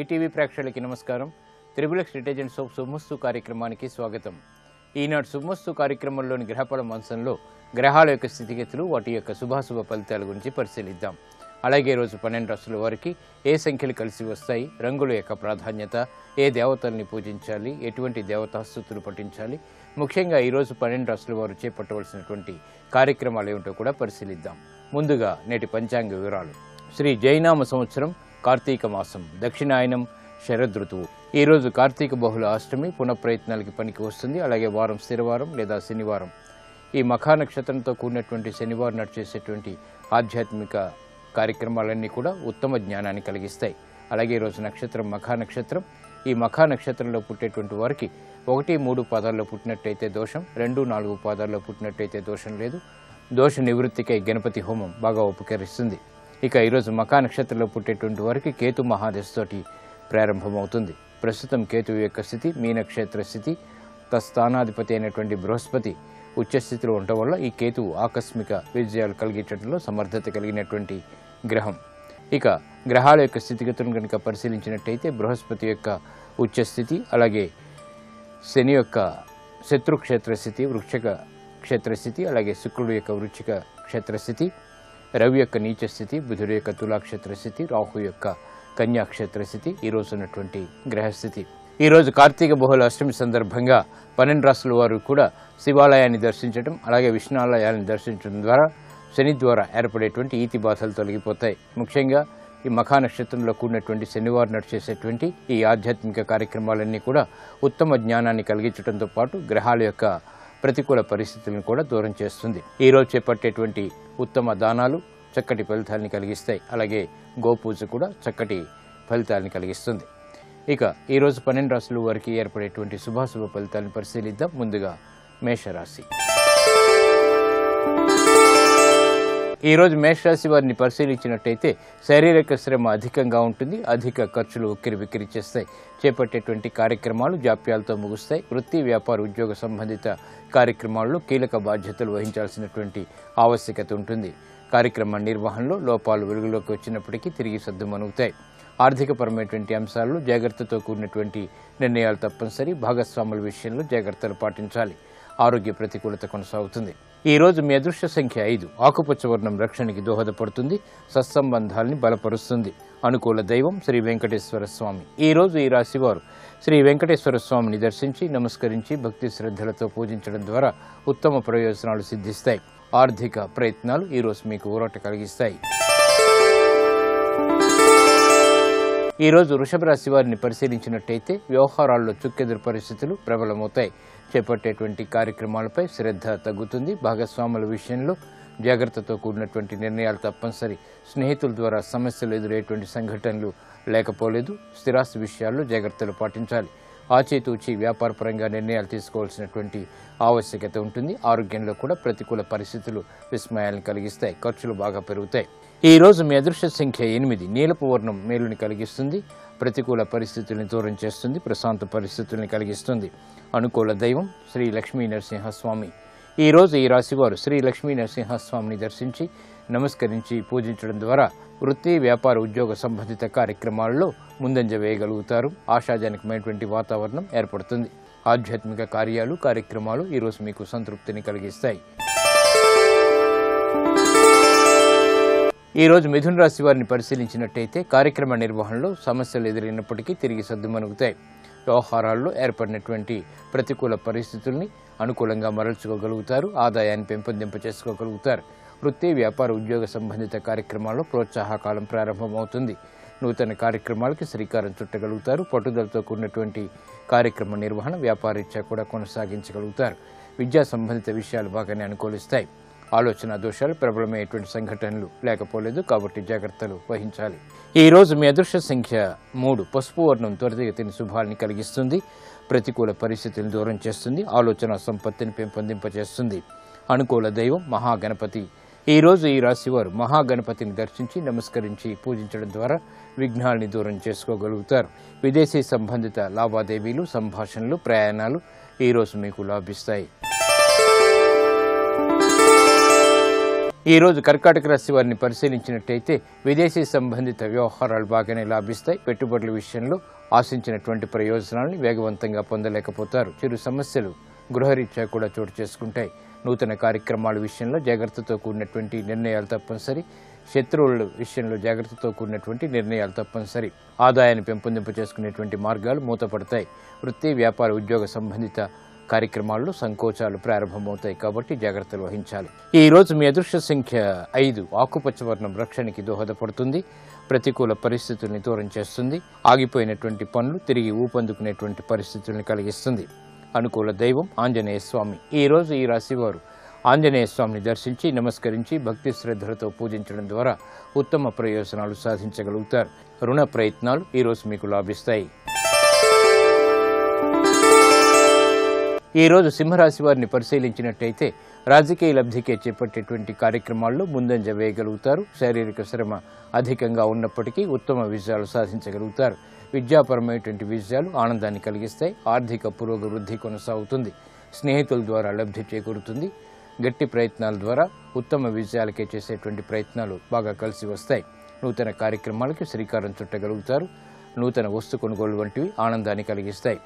ETV ప్రేక్షకులకి నమస్కారం. Triplex detergent soap శుభమస్తు కార్యక్రమానికి స్వాగతం. ఈనాడు శుభమస్తు కార్యక్రమంలోని గ్రహఫల అంశంలో గ్రహాల యొక్క స్థితిగతులు, వాటి యొక్క శుభాశుభ ఫలితాల గురించి పరిశీలిద్దాం. అలాగే రోజు 12 రాశుల వారికి ఏ సంఖ్యలు కలిసి వస్తాయి, రంగుల యొక్క ప్రాధాన్యత, ఏ దేవతల్ని పూజించాలి, ఎటువంటి దేవతాస్తుతులు పఠించాలి, ముఖ్యంగా ఈరోజు 12 రాశుల వారు చేపట్టవలసినటువంటి కార్యక్రమాలు ఏమిటో కూడా పరిశీలిద్దాం. ముందుగా నేటి పంచాంగ వివరాలు. శ్రీ జైనామ సంవత్సరం కార్తీక మాసం, దక్షిణాయనం, శరదృతువు. ఈరోజు కార్తీక బహుళ అష్టమి, పునఃప్రయత్నాలకి పనికి వస్తుంది. అలాగే వారం స్థిరవారం లేదా శనివారం. ఈ మఖా నక్షత్రంతో కూడినటువంటి శనివారం నాడు చేసేటువంటి ఆధ్యాత్మిక కార్యక్రమాలన్నీ కూడా ఉత్తమ జ్ఞానాన్ని కలిగిస్తాయి. అలాగే ఈరోజు నక్షత్రం మఖా నక్షత్రం. ఈ మఖా నక్షత్రంలో పుట్టేటువంటి వారికి 1, 3 పాదాల్లో పుట్టినట్టయితే దోషం, 2, 4 పాదాల్లో పుట్టినట్టయితే దోషం లేదు. దోష నివృత్తికై గణపతి హోమం బాగా ఉపకరిస్తుంది. ఇక ఈరోజు మఖా నక్షత్రంలో పుట్టేటువంటి వారికి కేతు మహాదశతోటి ప్రారంభమవుతుంది. ప్రస్తుతం కేతువు యొక్క స్థితి మీనక్షేత్ర స్థితి. తస్థానాధిపతి అయినటువంటి బృహస్పతి ఉచ్చస్థితిలో ఉండటం వల్ల ఈ కేతువు ఆకస్మిక విజయాలు కలిగించడంలో సమర్థత కలిగినటువంటి గ్రహం. ఇక గ్రహాల యొక్క స్థితిగతులను కనుక పరిశీలించినట్టయితే బృహస్పతి యొక్క ఉచ్చస్థితి, అలాగే శని యొక్క శత్రుక్షేత్రస్థితి, వృక్షక క్షేత్రస్థితి, అలాగే శుక్రుడు యొక్క వృచ్చిక క్షేత్రస్థితి, రవి యొక్క నీచస్థితి, బుధుడు యొక్క తులాక్షేత్రస్థితి, రాహు యొక్క కన్యాక్షేత్రస్థితి ఈరోజు ఉన్నటువంటి గ్రహస్థితి. ఈరోజు కార్తీక బహుళ అష్టమి సందర్భంగా 12 రాశుల వారు కూడా శివాలయాన్ని దర్శించడం, అలాగే విష్ణాలయాన్ని దర్శించడం ద్వారా శని ద్వారా ఏర్పడేటువంటి ఈతి బాధలు తొలగిపోతాయి. ముఖ్యంగా ఈ మఖా నక్షత్రంలో కూడినటువంటి శనివారం నాడు చేసేటువంటి ఈ ఆధ్యాత్మిక కార్యక్రమాలన్నీ కూడా ఉత్తమ జ్ఞానాన్ని కలిగించడంతో పాటు గ్రహాల యొక్క ప్రతికూల పరిస్థితులను కూడా దూరం చేస్తుంది. ఈరోజు చేపట్టేటువంటి ఉత్తమ దానాలు చక్కటి ఫలితాలని కలిగిస్తాయి. అలాగే గోపూజ కూడా చక్కటి ఫలితాలని కలిగిస్తుంది. ఇక ఈరోజు 12 రాశుల వారికి ఏర్పడేటువంటి శుభాశుభ ఫలితాలను పరిశీలిద్దాం. ముందుగా మేషరాశి. ఈరోజు మేషరాశి వారిని పరిశీలించినట్టయితే శారీరక శ్రమ అధికంగా ఉంటుంది. అధిక ఖర్చులు ఉక్కిరి బిక్కిరి చేస్తాయి. చేపట్టేటువంటి కార్యక్రమాలు జాప్యాలతో ముగుస్తాయి. వృత్తి, వ్యాపార, ఉద్యోగ సంబంధిత కార్యక్రమాల్లో కీలక బాధ్యతలు వహించాల్సినటువంటి ఆవశ్యకత ఉంటుంది. కార్యక్రమ నిర్వహణలో లోపాలు వెలుగులోకి వచ్చినప్పటికీ తిరిగి సద్దుమణుగుతాయి. ఆర్థికపరమైనటువంటి అంశాల్లో జాగ్రత్తతో కూడినటువంటి నిర్ణయాలు తప్పనిసరి. భాగస్వాముల విషయంలో జాగ్రత్తలు పాటించాలి. ఆరోగ్య ప్రతికూలత కొనసాగుతుంది. ఈ రోజు మీ అదృష్ట సంఖ్య 5. ఆకుపచ్చ వర్ణం రక్షణకి దోహదపడుతుంది. సత్సంబంధాలని బలపరుస్తుంది. అనుకూల దైవం శ్రీ వెంకటేశ్వర స్వామి. ఈ రోజు ఈ రాశి వారు శ్రీ వెంకటేశ్వర స్వామిని దర్శించి నమస్కరించి భక్తి శ్రద్ధలతో పూజించడం ద్వారా ఉత్తమ ప్రయోజనాలు సిద్ధిస్తాయి. ఆర్థిక ప్రయత్నాలు ఈరోజు మీకు ఊరట కలిగిస్తాయి. ఈరోజు వృషభ రాశి వారిని పరిశీలించినట్టయితే వ్యవహారాల్లో చుక్కెదురు పరిస్థితులు ప్రబలమవుతాయి. చేపట్టేటువంటి కార్యక్రమాలపై శ్రద్ధ తగ్గుతుంది. భాగస్వాముల విషయంలో జాగ్రత్తతో కూడినటువంటి నిర్ణయాలు తప్పనిసరి. స్నేహితుల ద్వారా సమస్యలు ఎదురయ్యేటువంటి సంఘటనలు లేకపోలేదు. స్థిరాస్తి విషయాల్లో జాగ్రత్తలు పాటించాలి. ఆచితూచి వ్యాపారపరంగా నిర్ణయాలు తీసుకోవాల్సినటువంటి ఆవశ్యకత ఉంటుంది. ఆరోగ్యంలో కూడా ప్రతికూల పరిస్థితులు విస్మయాలను కలిగిస్తాయి. ఖర్చులు బాగా పెరుగుతాయి. ఈ రోజు మీ అదృష్ట సంఖ్య 8. నీలపు వర్ణం మేలుని కలిగిస్తుంది. ప్రతికూల పరిస్థితుల్ని దూరం చేస్తుంది. ప్రశాంత పరిస్థితుల్ని కలిగిస్తుంది. అనుకూల దైవం శ్రీ లక్ష్మీ నరసింహస్వామి. ఈ రోజు ఈ రాశివారు శ్రీ లక్ష్మీ నరసింహస్వామిని దర్శించి నమస్కరించి పూజించడం ద్వారా వృత్తి, వ్యాపార, ఉద్యోగ సంబంధిత కార్యక్రమాల్లో ముందంజ వేయగలుగుతారు. ఆశాజనకమైనటువంటి వాతావరణం ఏర్పడుతుంది. ఆధ్యాత్మిక కార్యాలు, కార్యక్రమాలు ఈరోజు మీకు సంతృప్తిని కలిగిస్తాయి. ఈ రోజు మిథున రాశి వారిని పరిశీలించినట్టయితే కార్యక్రమ నిర్వహణలో సమస్యలు ఎదురైనప్పటికీ తిరిగి సద్దుమణుగుతాయి. వ్యవహారాల్లో ఏర్పడినటువంటి ప్రతికూల పరిస్థితుల్ని అనుకూలంగా మరల్చుకోగలుగుతారు. ఆదాయాన్ని పెంపొందింప చేసుకోగలుగుతారు. వృత్తి, వ్యాపార, ఉద్యోగ సంబంధిత కార్యక్రమాల్లో ప్రోత్సాహకాలం ప్రారంభమవుతుంది. నూతన కార్యక్రమాలకి శ్రీకారం చుట్టగలుగుతారు. పట్టుదలతో కూడినటువంటి కార్యక్రమ నిర్వహణ వ్యాపారీత్యా కూడా కొనసాగించగలుగుతారు. విద్యా సంబంధిత విషయాలు బాగానే అనుకూలిస్తాయి. ఆలోచన దోషాలు ప్రబలమైనటువంటి సంఘటనలు లేకపోలేదు కాబట్టి జాగ్రత్తలు వహించాలి. ఈ రోజు మీ అదృష్ట సంఖ్య 3. పసుపు వర్ణం త్వరితగతిని శుభాలని కలిగిస్తుంది. ప్రతికూల పరిస్థితులను దూరం చేస్తుంది. ఆలోచన సంపత్తిని పెంపొందింపచేస్తుంది. అనుకూల దైవం మహాగణపతి. ఈ రోజు ఈ రాశివారు మహాగణపతిని దర్శించి నమస్కరించి పూజించడం ద్వారా విఘ్నాల్ని దూరం చేసుకోగలుగుతారు. విదేశీ సంబంధిత లావాదేవీలు, సంభాషణలు, ప్రయాణాలు ఈరోజు మీకు లాభిస్తాయి. ఈ రోజు కర్కాటక రాశి వారిని పరిశీలించినట్టయితే విదేశీ సంబంధిత వ్యవహారాలు బాగానే లాభిస్తాయి. పెట్టుబడుల విషయంలో ఆశించినటువంటి ప్రయోజనాలను వేగవంతంగా పొందలేకపోతారు. చిరు సమస్యలు గృహరీత్యా కూడా చోటు చేసుకుంటాయి. నూతన కార్యక్రమాల విషయంలో జాగ్రత్తతో కూడినటువంటి నిర్ణయాలు తప్పనిసరి. శత్రువుల విషయంలో జాగ్రత్తతో కూడినటువంటి నిర్ణయాలు తప్పనిసరి. ఆదాయాన్ని పెంపొందింప చేసుకునేటువంటి మార్గాలు మూతపడతాయి. వృత్తి, వ్యాపార, ఉద్యోగ సంబంధిత కార్యక్రమాల్లో సంకోచాలు ప్రారంభమవుతాయి కాబట్టి జాగ్రత్తలు వహించాలి. ఈ రోజు మీ అదృష్ట సంఖ్య 5. ఆకుపచ్చ వర్ణం రక్షణకి దోహదపడుతుంది. ప్రతికూల పరిస్థితుల్ని దూరం చేస్తుంది. ఆగిపోయినటువంటి పనులు తిరిగి ఊపందుకునేటువంటి పరిస్థితుల్ని కలిగిస్తుంది. అనుకూల దైవం ఆంజనేయ స్వామి. ఈ రోజు ఈ రాశివారు ఆంజనేయ స్వామిని దర్శించి నమస్కరించి భక్తి శ్రద్ధలతో పూజించడం ద్వారా ఉత్తమ ప్రయోజనాలు సాధించగలుగుతారు. రుణ ప్రయత్నాలు ఈరోజు మీకు లాభిస్తాయి. ఈ రోజు సింహరాశి వారిని పరిశీలించినట్టయితే రాజకీయ లబ్ధికే చేపట్టేటువంటి కార్యక్రమాల్లో ముందంజ వేయగలుగుతారు. శారీరక శ్రమ అధికంగా ఉన్నప్పటికీ ఉత్తమ విజయాలు సాధించగలుగుతారు. విద్యాపరమైనటువంటి విజయాలు ఆనందాన్ని కలిగిస్తాయి. ఆర్థిక పురోగవృద్ధి కొనసాగుతుంది. స్నేహితుల ద్వారా లబ్ధి చేకూరుతుంది. గట్టి ప్రయత్నాల ద్వారా ఉత్తమ విజయాలకే చేసేటువంటి ప్రయత్నాలు బాగా కలిసి వస్తాయి. నూతన కార్యక్రమాలకి శ్రీకారం చుట్టగలుగుతారు. నూతన వస్తు కొనుగోలు వంటివి ఆనందాన్ని కలిగిస్తాయి.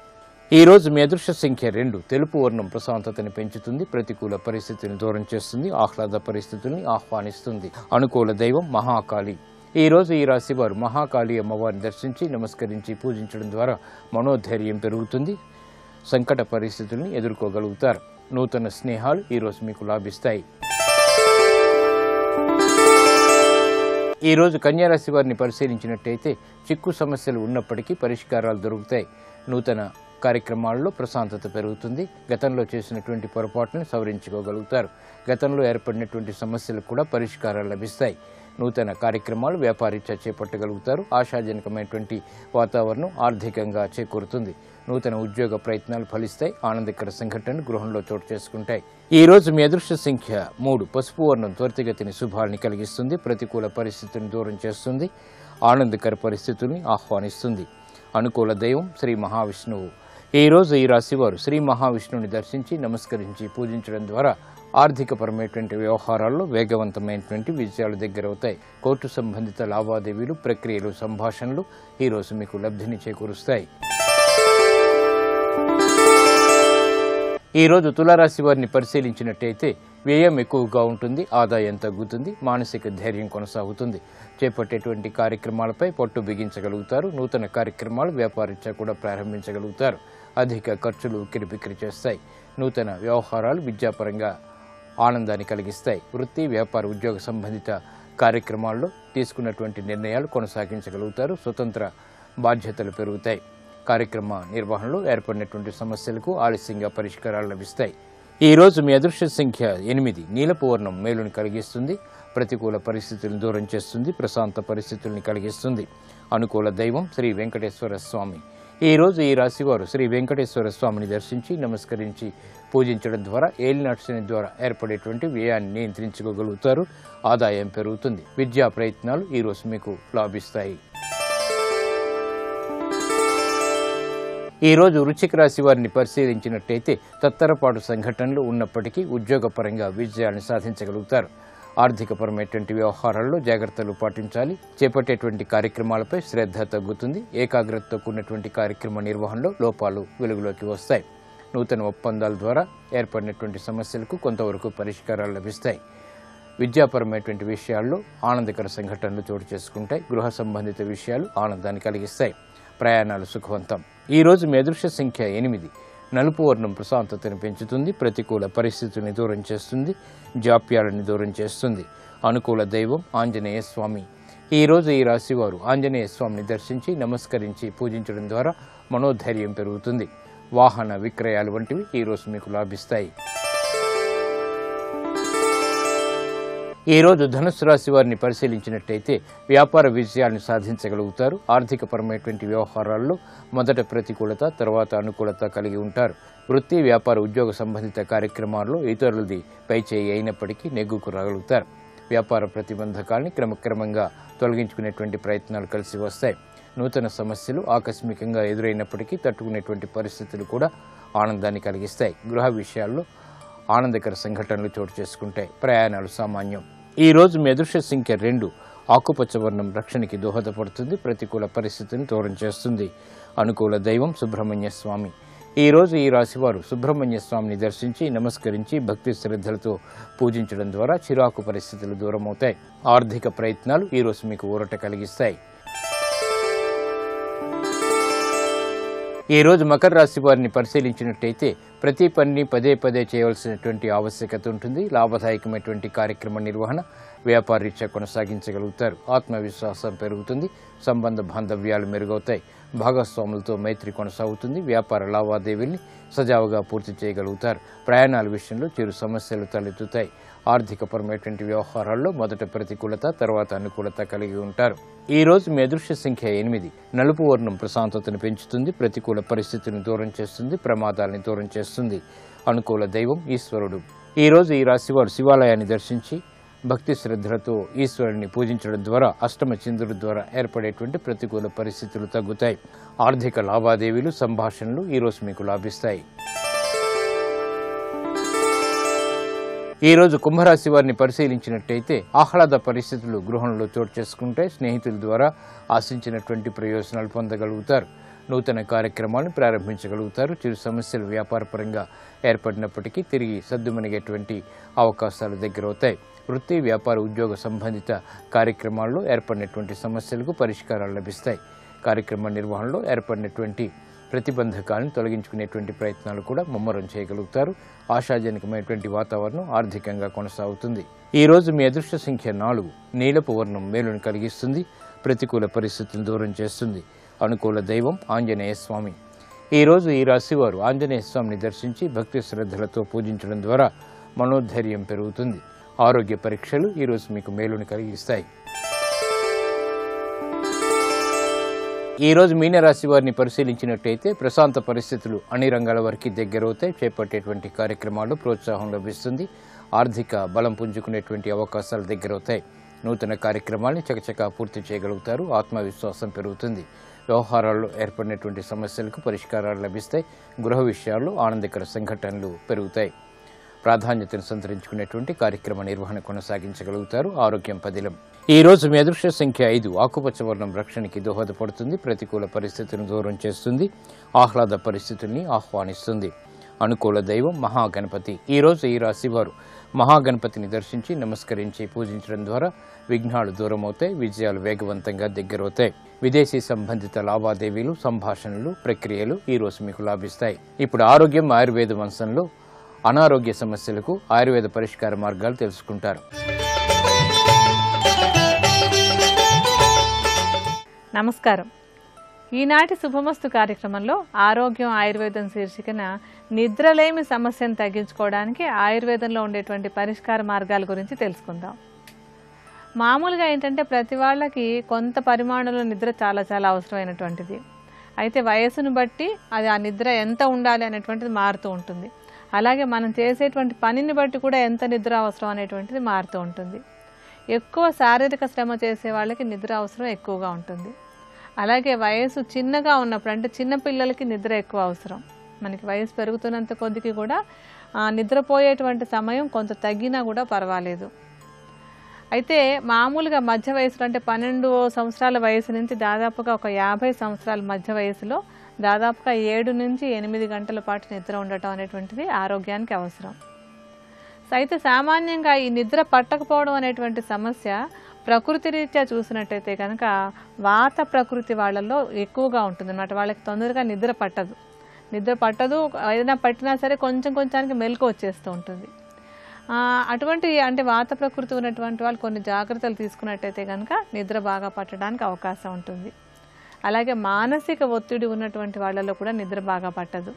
ఈ రోజు మీ అదృష్ట సంఖ్య 2. తెలుపు వర్ణం ప్రశాంతతని పెంచుతుంది. ప్రతికూల పరిస్థితిని దూరం చేస్తుంది. ఆహ్లాద పరిస్థితుల్ని ఆహ్వానిస్తుంది. అనుకూల దైవం మహాకాళి. ఈ రోజు ఈ రాశి వారు మహాకాళి అమ్మవారిని దర్శించి నమస్కరించి పూజించడం ద్వారా మనోధైర్యం పెరుగుతుంది. సంకట పరిస్థితుల్ని ఎదుర్కోగలుగుతారు. నూతన స్నేహాలు ఈరోజు మీకు లాభిస్తాయి. ఈ రోజు కన్యారాశి వారిని పరిశీలించినట్టయితే చిక్కు సమస్యలు ఉన్నప్పటికీ పరిష్కారాలు దొరుకుతాయి. నూతన కార్యక్రమాల్లో ప్రశాంతత పెరుగుతుంది. గతంలో చేసినటువంటి పొరపాటును సవరించుకోగలుగుతారు. గతంలో ఏర్పడినటువంటి సమస్యలకు కూడా పరిష్కారాలు లభిస్తాయి. నూతన కార్యక్రమాలు వ్యాపారీత్యా చేపట్టగలుగుతారు. ఆశాజనకమైనటువంటి వాతావరణం ఆర్థికంగా చేకూరుతుంది. నూతన ఉద్యోగ ప్రయత్నాలు ఫలిస్తాయి. ఆనందకర సంఘటనలు గృహంలో చోటు చేసుకుంటాయి. ఈ రోజు మీ అదృష్ట సంఖ్య 3. పసుపు వర్ణం త్వరితగతిని శుభాల్ని కలిగిస్తుంది. ప్రతికూల పరిస్థితులను దూరం చేస్తుంది. ఆనందకర పరిస్థితుల్ని ఆహ్వానిస్తుంది. అనుకూల దైవం శ్రీ మహావిష్ణువు. ఈ రోజు ఈ రాశివారు శ్రీ మహావిష్ణువుని దర్శించి నమస్కరించి పూజించడం ద్వారా ఆర్థికపరమైనటువంటి వ్యవహారాల్లో వేగవంతమైనటువంటి విజయాలు దగ్గరవుతాయి. కోర్టు సంబంధిత లావాదేవీలు, ప్రక్రియలు, సంభాషణలు ఈరోజు మీకు లబ్ధిని చేకూరుస్తాయి. ఈ రోజు తులారాశి వారిని పరిశీలించినట్టయితే వ్యయం ఎక్కువగా ఉంటుంది. ఆదాయం తగ్గుతుంది. మానసిక ధైర్యం కొనసాగుతుంది. చేపట్టేటువంటి కార్యక్రమాలపై పట్టు బిగించగలుగుతారు. నూతన కార్యక్రమాలు వ్యాపారీత్యా కూడా ప్రారంభించగలుగుతారు. అధిక ఖర్చులు ఉక్కిరిబిక్కిరి చేస్తాయి. నూతన వ్యవహారాలు విద్యాపరంగా ఆనందాన్ని కలిగిస్తాయి. వృత్తి, వ్యాపార, ఉద్యోగ సంబంధిత కార్యక్రమాల్లో తీసుకున్నటువంటి నిర్ణయాలు కొనసాగించగలుగుతారు. స్వతంత్ర బాధ్యతలు పెరుగుతాయి. కార్యక్రమ నిర్వహణలో ఏర్పడినటువంటి సమస్యలకు ఆలస్యంగా పరిష్కారాలు లభిస్తాయి. ఈ రోజు మీ అదృష్ట సంఖ్య 8. నీలపు వర్ణం మేలుని కలిగిస్తుంది. ప్రతికూల పరిస్థితులను దూరం చేస్తుంది. ప్రశాంత పరిస్థితుల్ని కలిగిస్తుంది. అనుకూల దైవం శ్రీ వెంకటేశ్వర స్వామి. ఈ రోజు ఈ రాశివారు శ్రీ వెంకటేశ్వర స్వామిని దర్శించి నమస్కరించి పూజించడం ద్వారా ఏలినాటి శని ద్వారా ఏర్పడేటువంటి వ్యయాన్ని నియంత్రించుకోగలుగుతారు. ఆదాయం పెరుగుతుంది. విద్యా ప్రయత్నాలు ఈరోజు మీకు లాభిస్తాయి. ఈ రోజు వృశ్చిక రాశి వారిని పరిశీలించినట్టయితే తత్తరపాటు సంఘటనలు ఉన్నప్పటికీ ఉద్యోగపరంగా విజయాన్ని సాధించగలుగుతారు. ఆర్థికపరమైనటువంటి వ్యవహారాల్లో జాగ్రత్తలు పాటించాలి. చేపట్టేటువంటి కార్యక్రమాలపై శ్రద్ధ తగ్గుతుంది. ఏకాగ్రతతో కూడినటువంటి కార్యక్రమ నిర్వహణలో లోపాలు వెలుగులోకి వస్తాయి. నూతన ఒప్పందాల ద్వారా ఏర్పడినటువంటి సమస్యలకు కొంతవరకు పరిష్కారాలు లభిస్తాయి. విద్యాపరమైనటువంటి విషయాల్లో ఆనందకర సంఘటనలు చోటు చేసుకుంటాయి. గృహ సంబంధిత విషయాలు ఆనందాన్ని కలిగిస్తాయి. ప్రయాణాలు సుఖవంతం. ఈ రోజు మీ అదృష్ట సంఖ్య 8. నలుపు వర్ణం ప్రశాంతతను పెంచుతుంది. ప్రతికూల పరిస్థితుల్ని దూరం చేస్తుంది. జాప్యాలను దూరం చేస్తుంది. అనుకూల దైవం ఆంజనేయ స్వామి. ఈ రోజు ఈ రాశివారు ఆంజనేయ స్వామిని దర్శించి నమస్కరించి పూజించడం ద్వారా మనోధైర్యం పెరుగుతుంది. వాహన విక్రయాలు వంటివి ఈరోజు మీకు లాభిస్తాయి. ఈ రోజు ధనుస్సు రాశి వారిని పరిశీలించినట్టయితే వ్యాపార విజయాలను సాధించగలుగుతారు. ఆర్థికపరమైనటువంటి వ్యవహారాల్లో మొదట ప్రతికూలత, తర్వాత అనుకూలత కలిగి ఉంటారు. వృత్తి, వ్యాపార, ఉద్యోగ సంబంధిత కార్యక్రమాల్లో ఇతరులది పైచేయి అయినప్పటికీ నెగ్గుకు రాగలుగుతారు. వ్యాపార ప్రతిబంధకాల్ని క్రమక్రమంగా తొలగించుకునేటువంటి ప్రయత్నాలు కలిసి వస్తాయి. నూతన సమస్యలు ఆకస్మికంగా ఎదురైనప్పటికీ తట్టుకునేటువంటి పరిస్థితులు కూడా ఆనందాన్ని కలిగిస్తాయి. గృహ విషయాల్లో ఆనందకర సంఘటనలు చోటు చేసుకుంటాయి. ప్రయాణాలు సామాన్యం. ఈ రోజు మీ అదృష్ట సంఖ్య 2. ఆకుపచ్చ వర్ణం రక్షణకి దోహదపడుతుంది, ప్రతికూల పరిస్థితిని దూరం చేస్తుంది. అనుకూల దైవం సుబ్రహ్మణ్య స్వామి. ఈ రోజు ఈ రాశివారు సుబ్రహ్మణ్య స్వామిని దర్శించి నమస్కరించి భక్తి శ్రద్ధలతో పూజించడం ద్వారా చిరాకు పరిస్థితులు దూరమవుతాయి. ఆర్థిక ప్రయత్నాలు ఈ రోజు మీకు ఊరట కలిగిస్తాయి. ఈ రోజు మకర రాశి వారిని పరిశీలించినట్టయితే ప్రతి పనిని పదే పదే చేయవలసినటువంటి ఆవశ్యకత ఉంటుంది. లాభదాయకమైనటువంటి కార్యక్రమ నిర్వహణ వ్యాపార రీత్యా కొనసాగించగలుగుతారు. ఆత్మవిశ్వాసం పెరుగుతుంది, సంబంధ బాంధవ్యాలు మెరుగవుతాయి, భాగస్వాములతో మైత్రి కొనసాగుతుంది, వ్యాపార లావాదేవీల్ని సజావుగా పూర్తి చేయగలుగుతారు. ప్రయాణాల విషయంలో చిరు సమస్యలు తలెత్తుతాయి. ఆర్థికపరమైనటువంటి వ్యవహారాల్లో మొదట ప్రతికూలత, తర్వాత అనుకూలత కలిగి ఉంటారు. ఈ రోజు మీ అదృష్ట సంఖ్య 8. నలుపు వర్ణం ప్రశాంతతను పెంచుతుంది, ప్రతికూల పరిస్థితిని దూరం చేస్తుంది, ప్రమాదాలని దూరం చేస్తుంది. అనుకూల దైవం ఈశ్వరుడు. ఈ రోజు ఈ రాశివారు శివాలయాన్ని దర్శించి భక్తి శ్రద్ధలతో ఈశ్వరుని పూజించడం ద్వారా అష్టమ చంద్రుడి ద్వారా ఏర్పడేటువంటి ప్రతికూల పరిస్థితులు తగ్గుతాయి. ఆర్థిక లావాదేవీలు, సంభాషణలు ఈ రోజు మీకు లాభిస్తాయి. ఈ రోజు కుంభరాశి వారిని పరిశీలించినట్టయితే ఆహ్లాద పరిస్థితులు గృహంలో చోటు చేసుకుంటాయి. స్నేహితుల ద్వారా ఆశించినటువంటి ప్రయోజనాలు పొందగలుగుతారు. నూతన కార్యక్రమాలను ప్రారంభించగలుగుతారు. చిరు సమస్యలు వ్యాపారపరంగా ఏర్పడినప్పటికీ తిరిగి సద్దుమణిగేటువంటి అవకాశాలు దగ్గరవుతాయి. వృత్తి, వ్యాపార, ఉద్యోగ సంబంధిత కార్యక్రమాల్లో ఏర్పడినటువంటి సమస్యలకు పరిష్కారాలు లభిస్తాయి. కార్యక్రమ నిర్వహణలో ఏర్పడినటువంటి ప్రతిబంధకాలను తొలగించుకునేటువంటి ప్రయత్నాలు కూడా ముమ్మరం చేయగలుగుతారు. ఆశాజనకమైనటువంటి వాతావరణం ఆర్థికంగా కొనసాగుతుంది. ఈ రోజు మీ అదృష్ట సంఖ్య 4. నీలపు వర్ణం మేలును కలిగిస్తుంది, ప్రతికూల పరిస్థితులను దూరం చేస్తుంది. అనుకూల దైవం ఆంజనేయ స్వామి. ఈ రోజు ఈ రాశివారు ఆంజనేయ స్వామిని దర్శించి భక్తి శ్రద్ధలతో పూజించడం ద్వారా మనోధైర్యం పెరుగుతుంది. ఆరోగ్య పరీక్షలు ఈ రోజు మీకు మేలును కలిగిస్తాయి. ఈ రోజు మీనరాశి వారిని పరిశీలించినట్టయితే ప్రశాంత పరిస్థితులు అన్ని రంగాల వరకు దగ్గరవుతాయి. చేపట్టేటువంటి కార్యక్రమాలు ప్రోత్సాహం లభిస్తుంది. ఆర్థిక బలం పుంజుకునేటువంటి అవకాశాలు దగ్గరవుతాయి. నూతన కార్యక్రమాన్ని చకచకా పూర్తి చేయగలుగుతారు. ఆత్మవిశ్వాసం పెరుగుతుంది. వ్యవహారాల్లో ఏర్పడినటువంటి సమస్యలకు పరిష్కారాలు లభిస్తాయి. గృహ విషయాల్లో ఆనందకర సంఘటనలు పెరుగుతాయి. ప్రాధాన్యతను సంతరించుకునేటువంటి కార్యక్రమ నిర్వహణ కొనసాగించగలుగుతారు. ఆరోగ్యం పదిలం. ఈ రోజు మీ అదృష్ట సంఖ్య 5. ఆకుపచ్చ వర్ణం రక్షణకి దోహదపడుతుంది, ప్రతికూల పరిస్థితులను దూరం చేస్తుంది, ఆహ్లాద పరిస్థితుల్ని ఆహ్వానిస్తుంది. అనుకూల దైవం మహాగణపతి. ఈ రోజు ఈ రాశివారు మహాగణపతిని దర్శించి నమస్కరించి పూజించడం ద్వారా విఘ్నాలు దూరమవుతాయి, విజయాలు వేగవంతంగా దగ్గరవుతాయి. విదేశీ సంబంధిత లావాదేవీలు, సంభాషణలు, ప్రక్రియలు ఈ రోజు మీకు లాభిస్తాయి. ఇప్పుడు ఆరోగ్యం, ఆయుర్వేద వంశంలో అనారోగ్య సమస్యలకు ఆయుర్వేద పరిష్కార మార్గాలు తెలుసుకుంటారు. నమస్కారం. ఈనాటి శుభమస్తు కార్యక్రమంలో ఆరోగ్యం ఆయుర్వేదం శీర్షికన నిద్రలేమి సమస్యను తగ్గించుకోవడానికి ఆయుర్వేదంలో ఉండేటువంటి పరిష్కార మార్గాల గురించి తెలుసుకుందాం. మామూలుగా ఏంటంటే ప్రతి వాళ్ళకి కొంత పరిమాణంలో నిద్ర చాలా చాలా అవసరమైనటువంటిది. అయితే వయసును బట్టి అది ఆ నిద్ర ఎంత ఉండాలి అనేటువంటిది మారుతూ ఉంటుంది. అలాగే మనం చేసేటువంటి పనిని బట్టి కూడా ఎంత నిద్ర అవసరం అనేటువంటిది మారుతూ ఉంటుంది. ఎక్కువ శారీరక శ్రమ చేసే వాళ్ళకి నిద్ర అవసరం ఎక్కువగా ఉంటుంది. అలాగే వయసు చిన్నగా ఉన్నప్పుడు అంటే చిన్నపిల్లలకి నిద్ర ఎక్కువ అవసరం. మనకి వయసు పెరుగుతున్నంత కొద్దికి కూడా నిద్రపోయేటువంటి సమయం కొంత తగ్గినా కూడా పర్వాలేదు. అయితే మామూలుగా మధ్య వయసులో అంటే 12 సంవత్సరాల వయసు నుంచి దాదాపుగా ఒక 50 సంవత్సరాల మధ్య వయసులో దాదాపుగా 7 నుంచి 8 గంటల పాటు నిద్ర ఉండటం అనేటువంటిది ఆరోగ్యానికి అవసరం. అయితే సామాన్యంగా ఈ నిద్ర పట్టకపోవడం అనేటువంటి సమస్య ప్రకృతి రీత్యా చూసినట్టయితే కనుక వాత ప్రకృతి వాళ్ళల్లో ఎక్కువగా ఉంటుంది అన్నమాట. వాళ్ళకి తొందరగా నిద్ర పట్టదు. ఏదైనా పట్టినా సరే కొంచెం కొంచెానికి మెలకు వచ్చేస్తూ ఉంటుంది. అటువంటి అంటే వాత ప్రకృతి ఉన్నటువంటి వాళ్ళు కొన్ని జాగ్రత్తలు తీసుకున్నట్టయితే కనుక నిద్ర బాగా పట్టడానికి అవకాశం ఉంటుంది. అలాగే మానసిక ఒత్తిడి ఉన్నటువంటి వాళ్ళలో కూడా నిద్ర బాగా పట్టదు.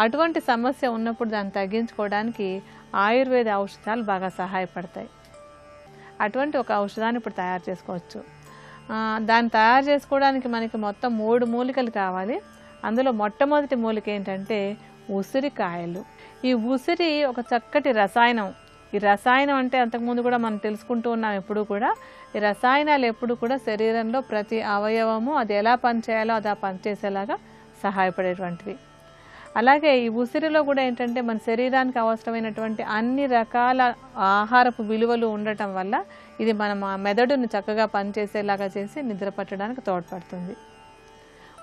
అటువంటి సమస్య ఉన్నప్పుడు దాన్ని తగ్గించుకోవడానికి ఆయుర్వేద ఔషధాలు బాగా సహాయపడతాయి. అటువంటి ఒక ఔషధాన్ని ఇప్పుడు తయారు చేసుకోవచ్చు. దాన్ని తయారు చేసుకోవడానికి మనకి మొత్తం 3 మూలికలు కావాలి. అందులో మొట్టమొదటి మూలిక ఏంటంటే ఉసిరికాయలు. ఈ ఉసిరి ఒక చక్కటి రసాయనం. ఈ రసాయనం అంటే అంతకుముందు కూడా మనం తెలుసుకుంటూ ఉన్నాం. ఎప్పుడు కూడా ఈ రసాయనాలు ఎప్పుడు కూడా శరీరంలో ప్రతి అవయవము అది ఎలా పనిచేయాలో అది పనిచేసేలాగా సహాయపడేటువంటివి. అలాగే ఈ ఉసిరిలో కూడా ఏంటంటే మన శరీరానికి అవసరమైనటువంటి అన్ని రకాల ఆహారపు విలువలు ఉండటం వల్ల ఇది మన మెదడును చక్కగా పనిచేసేలాగా చేసి నిద్ర పట్టడానికి తోడ్పడుతుంది.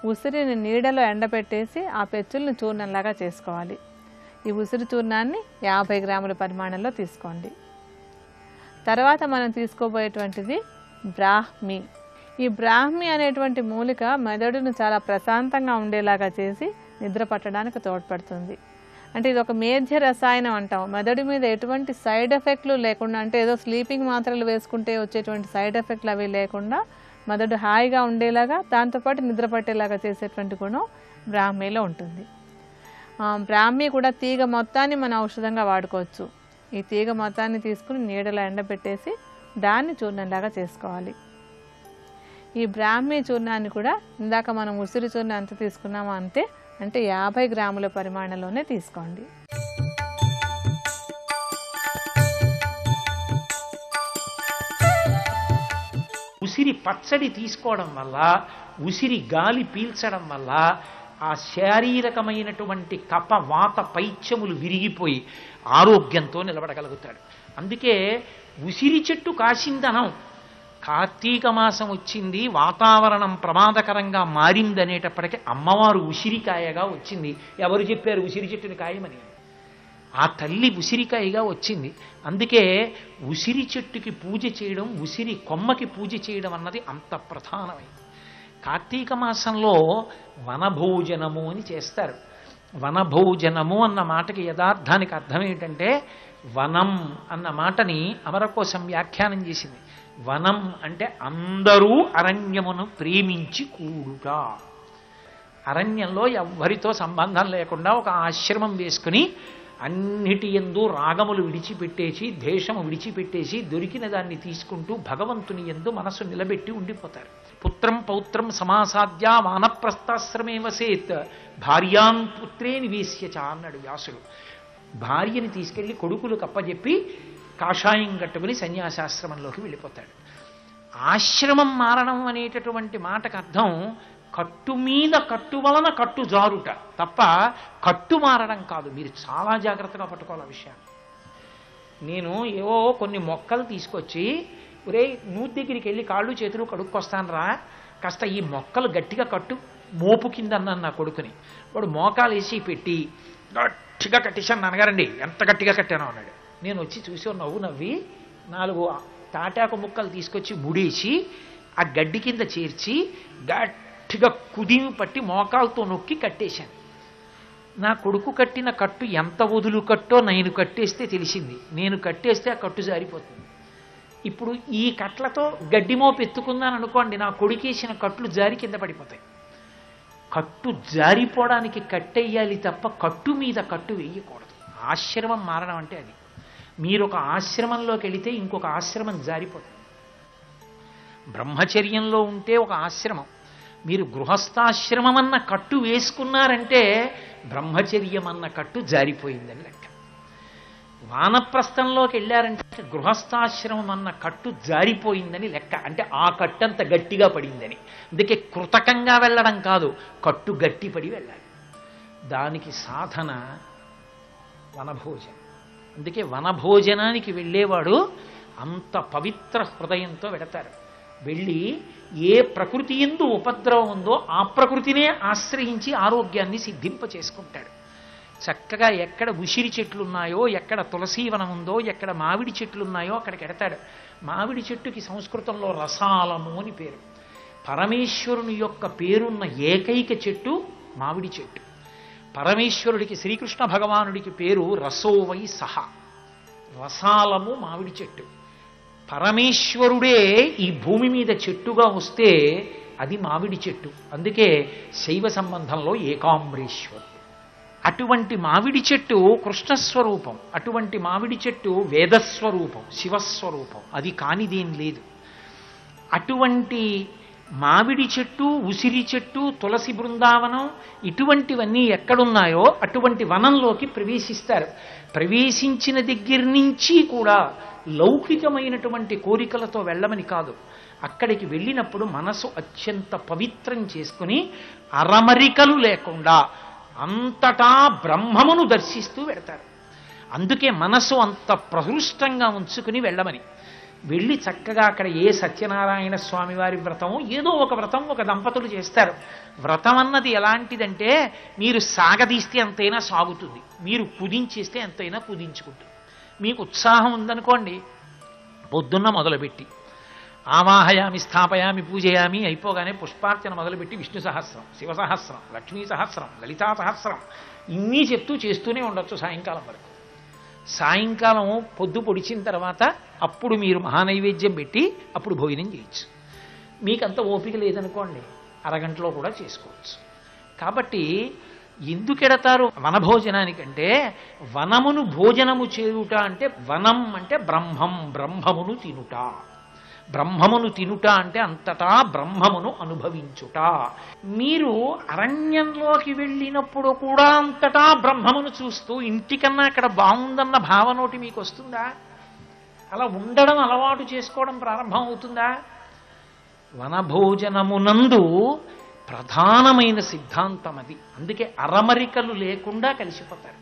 ఉసిరిని నీడలో ఎండబెట్టేసి ఆ పెచ్చులను చూర్ణంలాగా చేసుకోవాలి. ఈ ఉసిరి చూర్ణాన్ని 50 గ్రాముల పరిమాణంలో తీసుకోండి. తర్వాత మనం తీసుకోబోయేటువంటిది బ్రాహ్మి. ఈ బ్రాహ్మి అనేటువంటి మూలిక మెదడును చాలా ప్రశాంతంగా ఉండేలాగా చేసి నిద్ర పట్టడానికి తోడ్పడుతుంది. అంటే ఇది ఒక మేధ్య రసాయనం అంటాం. మెదడు మీద ఎటువంటి సైడ్ ఎఫెక్ట్లు లేకుండా, అంటే ఏదో స్లీపింగ్ మాత్రలు వేసుకుంటే వచ్చేటువంటి సైడ్ ఎఫెక్ట్లు అవి లేకుండా మెదడు హాయిగా ఉండేలాగా, దాంతోపాటు నిద్ర పట్టేలాగా చేసేటువంటి గుణం బ్రాహ్మీలో ఉంటుంది. బ్రాహ్మీ కూడా తీగ మొత్తాన్ని మనం ఔషధంగా వాడుకోవచ్చు. ఈ తీగ మొత్తాన్ని తీసుకుని నీడలో ఎండబెట్టేసి దాన్ని చూర్ణంలాగా చేసుకోవాలి. ఈ బ్రాహ్మీ చూర్ణాన్ని కూడా ఇందాక మనం ఉసిరి చూర్ణం ఎంత తీసుకున్నామో అంతే, అంటే 50 గ్రాముల పరిమాణంలోనే తీసుకోండి. ఉసిరి పచ్చడి తీసుకోవడం వల్ల, ఉసిరి గాలి పీల్చడం వల్ల ఆ శారీరకమైనటువంటి కప వాత పైత్యములు విరిగిపోయి ఆరోగ్యంతో నిలబడగలుగుతాడు. అందుకే ఉసిరి చెట్టు కాసిందనం, కార్తీక మాసం వచ్చింది, వాతావరణం ప్రమాదకరంగా మారిందనేటప్పటికీ అమ్మవారు ఉసిరికాయగా వచ్చింది. ఎవరు చెప్పారు ఉసిరి చెట్టుని కాయమని? ఆ తల్లి ఉసిరికాయగా వచ్చింది. అందుకే ఉసిరి చెట్టుకి పూజ చేయడం, ఉసిరి కొమ్మకి పూజ చేయడం అన్నది అంత ప్రధానమైంది. కార్తీక మాసంలో వనభోజనము అని చేస్తారు. వనభోజనము అన్న మాటకి యథార్థానికి అర్థం ఏంటంటే, వనం అన్న మాటని అమరకోశం వ్యాఖ్యానం చేసింది. వనం అంటే అందరూ అరణ్యమును ప్రేమించి కూడుట. అరణ్యంలో ఎవ్వరితో సంబంధం లేకుండా ఒక ఆశ్రమం వేసుకుని అన్నిటి యందు రాగములు విడిచిపెట్టేసి, ద్వేషము విడిచిపెట్టేసి, దొరికిన దాన్ని తీసుకుంటూ భగవంతుని యందు మనసు నిలబెట్టి ఉండిపోతారు. పుత్రం పౌత్రం సమాసాద్య వానప్రస్థాశ్రమే వసేత్ భార్యాన్ పుత్రే నివేశ్యచ అన్నాడు వ్యాసుడు. భార్యని తీసుకెళ్లి కొడుకులు కప్పజెప్పి కాషాయం కట్టుకుని సన్యాసాశ్రమంలోకి వెళ్ళిపోతాడు. ఆశ్రమం మారడం అనేటటువంటి మాటకు అర్థం కట్టు మీద కట్టు వలన కట్టు జారుట తప్ప కట్టు మారడం కాదు. మీరు చాలా జాగ్రత్తగా పట్టుకోవాలి ఆ విషయాన్ని. నేను ఏవో కొన్ని మొక్కలు తీసుకొచ్చి, ఒరే నూతి దగ్గరికి వెళ్ళి కాళ్ళు చేతులు కడుక్కొస్తాను రా, కాస్త ఈ మొక్కలు గట్టిగా కట్టు మోపు కింద అన్నాను నా కొడుకుని. వాడు మోకాలు వేసి పెట్టి గట్టిగా కట్టేశాను. నాన్నగారండి ఎంత గట్టిగా కట్టానో అన్నాడు. నేను వచ్చి చూసి నవ్వు నవ్వి 4 తాటాకు ముక్కలు తీసుకొచ్చి ముడేసి ఆ గడ్డి కింద చేర్చి గట్టిగా కుదిమి పట్టి మోకాలతో నొక్కి కట్టేశాను. నా కొడుకు కట్టిన కట్టు ఎంత వదులు కట్టో నేను కట్టేస్తే తెలిసింది. నేను కట్టేస్తే ఆ కట్టు జారిపోతుంది. ఇప్పుడు ఈ కట్లతో గడ్డి మోపు ఎత్తుకుందాను అనుకోండి, నా కొడుకేసిన కట్లు జారి కింద పడిపోతాయి. కట్టు జారిపోవడానికి కట్టెయ్యాలి తప్ప కట్టు మీద కట్టు వేయకూడదు. ఆశ్రమం మారడం అంటే అది. మీరు ఒక ఆశ్రమంలోకి వెళితే ఇంకొక ఆశ్రమం జారిపోతుంది. బ్రహ్మచర్యంలో ఉంటే ఒక ఆశ్రమం, మీరు గృహస్థాశ్రమం అన్న కట్టు వేసుకున్నారంటే బ్రహ్మచర్యం అన్న కట్టు జారిపోయిందని లెక్క. వానప్రస్థంలోకి వెళ్ళారంటే గృహస్థాశ్రమం అన్న కట్టు జారిపోయిందని లెక్క. అంటే ఆ కట్టు అంత గట్టిగా పడిందని. అందుకే కృతకంగా వెళ్ళడం కాదు, కట్టు గట్టిపడి వెళ్ళాలి. దానికి సాధన వనభోజనం. అందుకే వనభోజనానికి వెళ్ళేవాడు అంత పవిత్ర హృదయంతో వెడతారు. వెళ్ళి ఏ ప్రకృతి యందు ఉపద్రవం ఉందో ఆ ప్రకృతినే ఆశ్రయించి ఆరోగ్యాన్ని సిద్ధింప చేసుకుంటాడు. చక్కగా ఎక్కడ ఉసిరి చెట్లు ఉన్నాయో, ఎక్కడ తులసీవనం ఉందో, ఎక్కడ మామిడి చెట్లు ఉన్నాయో అక్కడికి ఎడతాడు. మామిడి చెట్టుకి సంస్కృతంలో రసాలము అని పేరు. పరమేశ్వరుని యొక్క పేరున్న ఏకైక చెట్టు మామిడి చెట్టు. పరమేశ్వరుడికి, శ్రీకృష్ణ భగవానుడికి పేరు రసోవై సహ. రసాలము మామిడి చెట్టు. పరమేశ్వరుడే ఈ భూమి మీద చెట్టుగా వస్తే అది మామిడి చెట్టు. అందుకే శైవ సంబంధంలో ఏకాంబరేశ్వరుడు. అటువంటి మామిడి చెట్టు కృష్ణస్వరూపం. అటువంటి మామిడి చెట్టు వేదస్వరూపం, శివస్వరూపం. అది కానిదేం లేదు. అటువంటి మామిడి చెట్టు, ఉసిరి చెట్టు, తులసి బృందావనం ఇటువంటివన్నీ ఎక్కడున్నాయో అటువంటి వనంలోకి ప్రవేశిస్తారు. ప్రవేశించిన దగ్గర నుంచి కూడా లౌకికమైనటువంటి కోరికలతో వెళ్ళమని కాదు, అక్కడికి వెళ్ళినప్పుడు మనసు అత్యంత పవిత్రం చేసుకుని అరమరికలు లేకుండా అంతటా బ్రహ్మమును దర్శిస్తూ వెడతారు. అందుకే మనసు అంత ప్రహృష్టంగా ఉంచుకుని వెళ్ళమని. వెళ్ళి చక్కగా అక్కడ ఏ సత్యనారాయణ స్వామి వారి వ్రతం, ఏదో ఒక వ్రతం ఒక దంపతులు చేస్తారు. వ్రతం అన్నది ఎలాంటిదంటే మీరు సాగదీస్తే ఎంతైనా సాగుతుంది, మీరు కుదించేస్తే ఎంతైనా కుదించుకుంటుంది. మీకు ఉత్సాహం ఉందనుకోండి, పొద్దున్న మొదలుపెట్టి ఆవాహయామి స్థాపయామి పూజయామి అయిపోగానే పుష్పార్చన మొదలుపెట్టి విష్ణు సహస్రం, శివ సహస్రం, లక్ష్మీ సహస్రం, లలితా సహస్రం ఇన్ని చెప్తూ చేస్తూనే ఉండొచ్చు సాయంకాలం వరకు. సాయంకాలం పొద్దు పొడిచిన తర్వాత అప్పుడు మీరు మహానైవేద్యం పెట్టి అప్పుడు భోజనం చేయొచ్చు. మీకంత ఓపిక లేదనుకోండి, అరగంటలో కూడా చేసుకోవచ్చు. కాబట్టి ఎందుకెడతారు వనభోజనానికంటే, వనమును భోజనము చేయుట అంటే, వనం అంటే బ్రహ్మం, బ్రహ్మమును తినుట. బ్రహ్మమును తినుట అంటే అంతటా బ్రహ్మమును అనుభవించుట. మీరు అరణ్యంలోకి వెళ్ళినప్పుడు కూడా అంతటా బ్రహ్మమును చూస్తూ ఇంటికన్నా అక్కడ బాగుందన్న భావనోటి మీకు వస్తుందా? అలా ఉండడం అలవాటు చేసుకోవడం ప్రారంభం అవుతుందా? వనభోజనమునందు ప్రధానమైన సిద్ధాంతం అది. అందుకే అరమరికలు లేకుండా కలిసిపోతారు.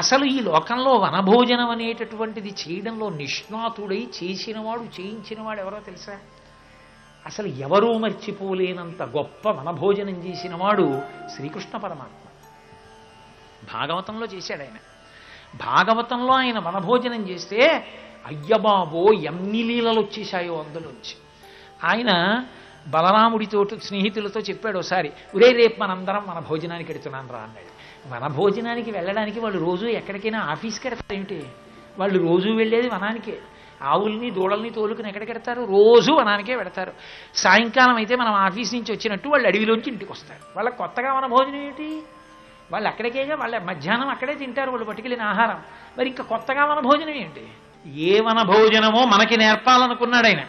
అసలు ఈ లోకంలో వనభోజనం అనేటటువంటిది చేయడంలో నిష్ణాతుడై చేసినవాడు, చేయించినవాడు ఎవరో తెలుసా? అసలు ఎవరూ మర్చిపోలేనంత గొప్ప వనభోజనం చేసినవాడు శ్రీకృష్ణ పరమాత్మ. భాగవతంలో చేశాడు ఆయన. భాగవతంలో ఆయన వనభోజనం చేస్తే అయ్యబాబో ఎన్ని లీలలు వచ్చేశాయో అందులోంచి. ఆయన బలరాముడితో స్నేహితులతో చెప్పాడు ఒకసారి, ఒరే రేపు మనందరం మన భోజనానికి వెడుతున్నాను రా అన్నాడు. వనభోజనానికి వెళ్ళడానికి వాళ్ళు రోజు ఎక్కడికైనా ఆఫీస్కి వెడతారు ఏమిటి? వాళ్ళు రోజు వెళ్ళేది వనానికే. ఆవుల్ని దూడల్ని తోలుకుని ఎక్కడికెడతారు? రోజు వనానికే వెడతారు. సాయంకాలం అయితే మనం ఆఫీస్ నుంచి వచ్చినట్టు వాళ్ళు అడవిలోంచి ఇంటికి వస్తారు. వాళ్ళకి కొత్తగా వనభోజనం ఏమిటి? వాళ్ళు అక్కడికేగా, వాళ్ళ మధ్యాహ్నం అక్కడే తింటారు వాళ్ళు పట్టుకెళ్ళిన ఆహారం. మరి ఇంకా కొత్తగా వనభోజనం ఏంటి? ఏ వనభోజనమో మనకి నేర్పాలనుకున్నాడు ఆయన.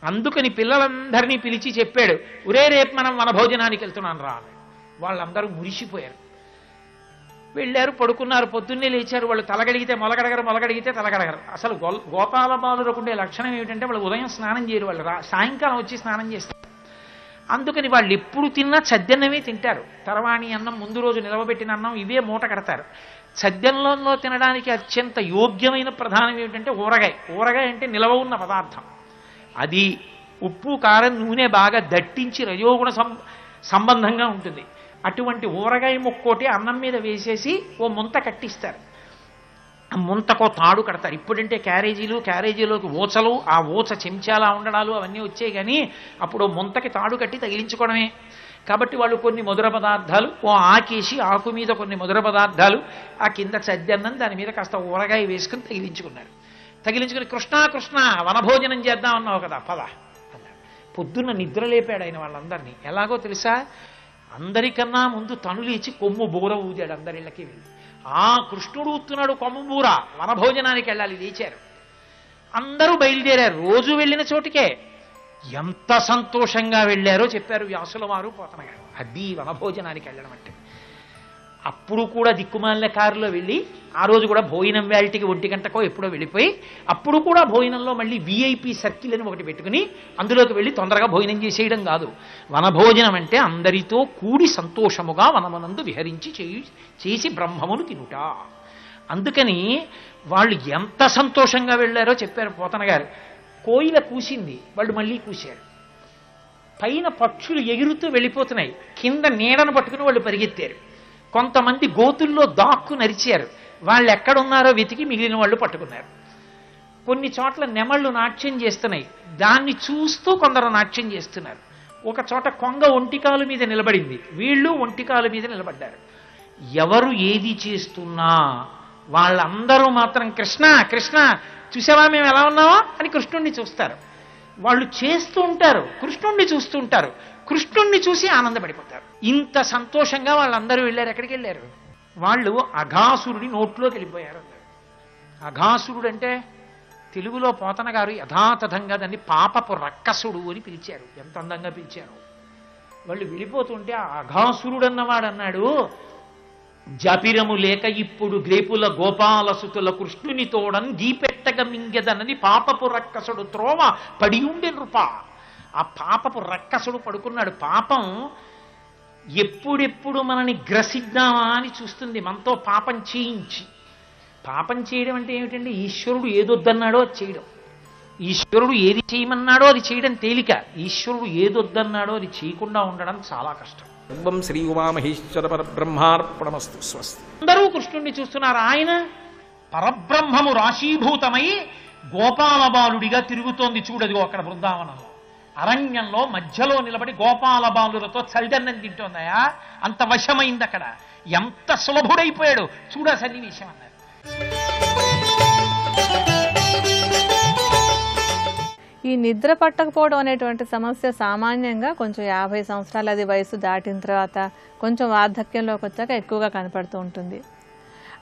అందుకని పిల్లలందరినీ పిలిచి చెప్పాడు, ఒరే రేపు మనం వనభోజనానికి వెళ్తున్నాను రా. వాళ్ళందరూ మురిసిపోయారు. వెళ్ళారు, పడుకున్నారు. పొద్దున్నే లేచారు. వాళ్ళు తలగడిగితే మొలగడగరు, మొలగడిగితే తలగడగరు. అసలు గోపాల బాలురకు ఉండే లక్షణం ఏమిటంటే వాళ్ళు ఉదయం స్నానం చేయరు, వాళ్ళు సాయంకాలం వచ్చి స్నానం చేస్తారు. అందుకని వాళ్ళు ఎప్పుడు తిన్నా చద్దన్నమే తింటారు. తర్వాణి అన్నం, ముందు రోజు నిలవబెట్టిన అన్నం ఇవే మూట కడతారు. చద్దన్నంలో తినడానికి అత్యంత యోగ్యమైన ప్రధానం ఏమిటంటే ఊరగాయ. ఊరగాయ అంటే నిలవ ఉన్న పదార్థం. అది ఉప్పు, కారం, నూనె బాగా దట్టించి రజోగుణ సంబంధంగా ఉంటుంది. అటువంటి ఊరగాయ ముక్కోటి అన్నం మీద వేసేసి ఓ ముంత కట్టిస్తారు. ఆ ముంతకో తాడు కడతారు. ఇప్పుడంటే క్యారేజీలోకి ఊచలు, ఆ ఊచ చెంచాలా ఉండడాలు అవన్నీ వచ్చాయి. కానీ అప్పుడు ముంతకి తాడు కట్టి తగిలించుకోవడమే. కాబట్టి వాళ్ళు కొన్ని మధుర పదార్థాలు, ఓ ఆకేసి ఆకు మీద కొన్ని మధుర పదార్థాలు, ఆ కింద చద్దన్నం, దాని మీద కాస్త ఊరగాయ వేసుకుని తగిలించుకున్నారు. తగిలించుకుని కృష్ణ కృష్ణ వనభోజనం చేద్దాం అన్నావు కదా, పద అన్నాడు. పొద్దున్న నిద్ర లేపాడు ఆయన వాళ్ళందరినీ. ఎలాగో తెలుసా? అందరికన్నా ముందు తను లేచి కొమ్ము బూర ఊదాడు అందరిళ్ళకి వెళ్ళి. ఆ కృష్ణుడు ఊతున్నాడు కొమ్ము బూర, వనభోజనానికి వెళ్ళాలి. లేచారు, అందరూ బయలుదేరారు. రోజు వెళ్ళిన చోటికే. ఎంత సంతోషంగా వెళ్ళారో చెప్పారు వ్యాసుల వారు, పోతన గారు. అది వనభోజనానికి వెళ్ళడం అంటే. అప్పుడు కూడా దిక్కుమాలిన కారులో వెళ్ళి, ఆ రోజు కూడా భోజనం వేళటికి 1 గంటకో ఎప్పుడో వెళ్ళిపోయి, అప్పుడు కూడా భోజనంలో మళ్ళీ విఐపి సర్కిల్ అని ఒకటి పెట్టుకుని అందులోకి వెళ్ళి తొందరగా భోజనం చేసేయడం కాదు. వనభోజనం అంటే అందరితో కూడి సంతోషముగా వనమునందు విహరించి చేసి బ్రహ్మమును తినుట. అందుకని వాళ్ళు ఎంత సంతోషంగా వెళ్ళారో చెప్పారు పోతన గారు. కోయిల కూసింది, వాళ్ళు మళ్ళీ కూశారు. పైన పక్షులు ఎగురుతూ వెళ్ళిపోతున్నాయి, కింద నీడను పట్టుకుని వాళ్ళు పరిగెత్తారు. కొంతమంది గోతుల్లో దాక్కు నరిచారు, వాళ్ళు ఎక్కడున్నారో వెతికి మిగిలిన వాళ్ళు పట్టుకున్నారు. కొన్ని చోట్ల నెమళ్ళు నాట్యం చేస్తున్నాయి, దాన్ని చూస్తూ కొందరు నాట్యం చేస్తున్నారు. ఒక చోట కొంగ ఒంటికాలు మీద నిలబడింది, వీళ్ళు ఒంటికాలు మీద నిలబడ్డారు. ఎవరు ఏది చేస్తున్నా వాళ్ళందరూ మాత్రం కృష్ణ కృష్ణ చూసావా మేము ఎలా ఉన్నావా అని కృష్ణుణ్ణి చూస్తారు. వాళ్ళు చేస్తూ ఉంటారు, కృష్ణుణ్ణి చూస్తూ ఉంటారు, కృష్ణుణ్ణి చూసి ఆనందపడిపోతారు. ఇంత సంతోషంగా వాళ్ళందరూ వెళ్ళారు. ఎక్కడికి వెళ్ళారు? వాళ్ళు అఘాసురుడి నోట్లోకి వెళ్ళిపోయారు. అఘాసురుడు అంటే తెలుగులో పోతన గారు యథాతథంగా దాన్ని పాపపు రక్కసుడు అని పిలిచారు. ఎంత అందంగా పిలిచారు. వాళ్ళు వెళ్ళిపోతుంటే ఆ అఘాసురుడు అన్నవాడు అన్నాడు, జపిరము లేక ఇప్పుడు గ్రేపుల గోపాలసుతుల కృష్ణుని తోడని గీపెట్టగ మింగెదనని పాపపు రక్కసుడు త్రోవ పడి ఉండే నృప. ఆ పాపపు రక్కసుడు పడుకున్నాడు. పాపం ఎప్పుడెప్పుడు మనని గ్రసిద్దామా అని చూస్తుంది, మనతో పాపం చేయించి. పాపం చేయడం అంటే ఏమిటండి? ఈశ్వరుడు ఏదొద్దన్నాడో అది చేయడం. ఈశ్వరుడు ఏది చేయమన్నాడో అది చేయడం తేలిక, ఈశ్వరుడు ఏదొద్దన్నాడో అది చేయకుండా ఉండడం చాలా కష్టం. సర్వం శ్రీ ఉమామహేశ్వర పరబ్రహ్మార్పణమస్తు. స్వస్తి. అందరూ కృష్ణుణ్ణి చూస్తున్నారు. ఆయన పరబ్రహ్మము రాశీభూతమై గోపాలబాలుడిగా తిరుగుతోంది. చూడదు అక్కడ బృందావనంలో, అరణ్యంలో మధ్యలో నిలబడి గోపాలబాలులతో చలిదన్నం తింటోందయా. అంత వశమైంది అక్కడ. ఎంత సులభుడైపోయాడు చూడ సన్నివేశం అన్నారు. ఈ నిద్ర పట్టకపోవడం అనేటువంటి సమస్య సామాన్యంగా కొంచెం 50 సంవత్సరాలు అది వయసు దాటిన తర్వాత కొంచెం వార్ధక్యంలోకి వచ్చాక ఎక్కువగా కనపడుతూ ఉంటుంది.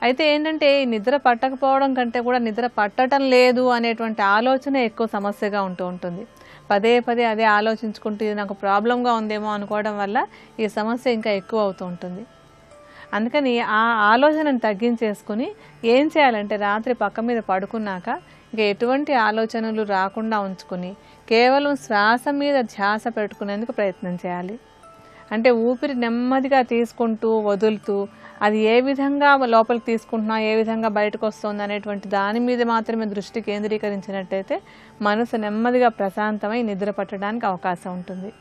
అయితే ఏంటంటే ఈ నిద్ర పట్టకపోవడం కంటే కూడా నిద్ర పట్టడం లేదు అనేటువంటి ఆలోచన ఎక్కువ సమస్యగా ఉంటూ ఉంటుంది. పదే పదే అదే ఆలోచించుకుంటూ ఇది నాకు ప్రాబ్లంగా ఉందేమో అనుకోవడం వల్ల ఈ సమస్య ఇంకా ఎక్కువ అవుతూ ఉంటుంది. అందుకని ఆ ఆలోచనను తగ్గించేసుకుని ఏం చేయాలంటే రాత్రి పక్క మీద పడుకున్నాక ఇంకా ఎటువంటి ఆలోచనలు రాకుండా ఉంచుకుని కేవలం శ్వాస మీద ధ్యాస పెట్టుకునేందుకు ప్రయత్నం చేయాలి. అంటే ఊపిరి నెమ్మదిగా తీసుకుంటూ వదులుతూ అది ఏ విధంగా లోపలికి తీసుకుంటున్నా ఏ విధంగా బయటకు వస్తుంది అనేటువంటి దాని మీద మాత్రమే దృష్టి కేంద్రీకరించినట్టయితే మనసు నెమ్మదిగా ప్రశాంతమై నిద్ర పట్టడానికి అవకాశం ఉంటుంది.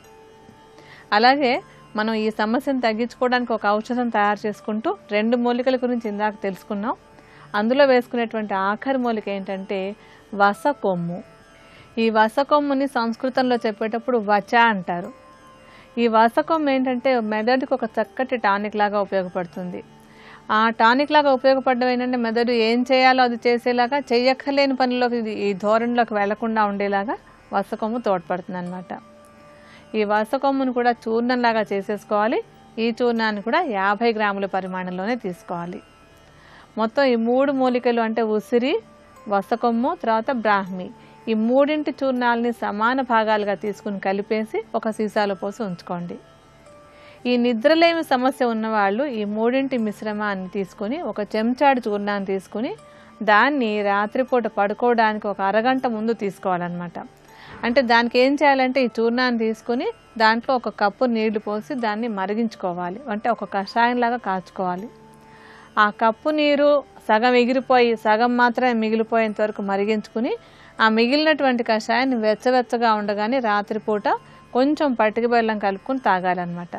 అలాగే మనం ఈ సమస్యను తగ్గించుకోవడానికి ఒక ఔషధం తయారు చేసుకుంటూ 2 మూలికల గురించి ఇందాక తెలుసుకున్నాం. అందులో వేసుకునేటువంటి ఆఖరి మూలిక ఏంటంటే వసకొమ్ము. ఈ వసకొమ్ముని సంస్కృతంలో చెప్పేటప్పుడు వచ అంటారు. ఈ వసకొమ్ము ఏంటంటే మెదడుకి ఒక చక్కటి టానిక్ లాగా ఉపయోగపడుతుంది. ఆ టానిక్ లాగా ఉపయోగపడడం ఏంటంటే మెదడు ఏం చేయాలో అది చేసేలాగా, చెయ్యక్కర్లేని పనిలోకి ఈ ధోరణిలోకి వెళ్లకుండా ఉండేలాగా వసకొమ్ము తోడ్పడుతుంది అన్నమాట. ఈ వసకొమ్మును కూడా చూర్ణంలాగా చేసేసుకోవాలి. ఈ చూర్ణాన్ని కూడా 50 గ్రాముల పరిమాణంలోనే తీసుకోవాలి. మొత్తం ఈ 3 మూలికలు అంటే ఉసిరి, వసకొమ్ము, తర్వాత బ్రాహ్మి, ఈ 3 చూర్ణాలని సమాన భాగాలుగా తీసుకుని కలిపేసి ఒక సీసాలో పోసి ఉంచుకోండి. ఈ నిద్రలేమి సమస్య ఉన్నవాళ్ళు ఈ 3 మిశ్రమాన్ని తీసుకుని ఒక చెంచాడు చూర్ణాన్ని తీసుకుని దాన్ని రాత్రిపూట పడుకోవడానికి ఒక అరగంట ముందు తీసుకోవాలన్నమాట. అంటే దానికి ఏం చేయాలంటే ఈ చూర్ణాన్ని తీసుకుని దాంట్లో 1 కప్పు నీళ్లు పోసి దాన్ని మరిగించుకోవాలి. అంటే ఒక కషాయంలాగా కాచుకోవాలి. ఆ కప్పు నీరు సగం ఎగిరిపోయి సగం మాత్రమే మిగిలిపోయేంత వరకు మరిగించుకుని ఆ మిగిలినటువంటి కషాయాన్ని వెచ్చవెచ్చగా ఉండగానే రాత్రిపూట కొంచెం పటిక బెల్లం కలుపుకొని తాగాలన్నమాట.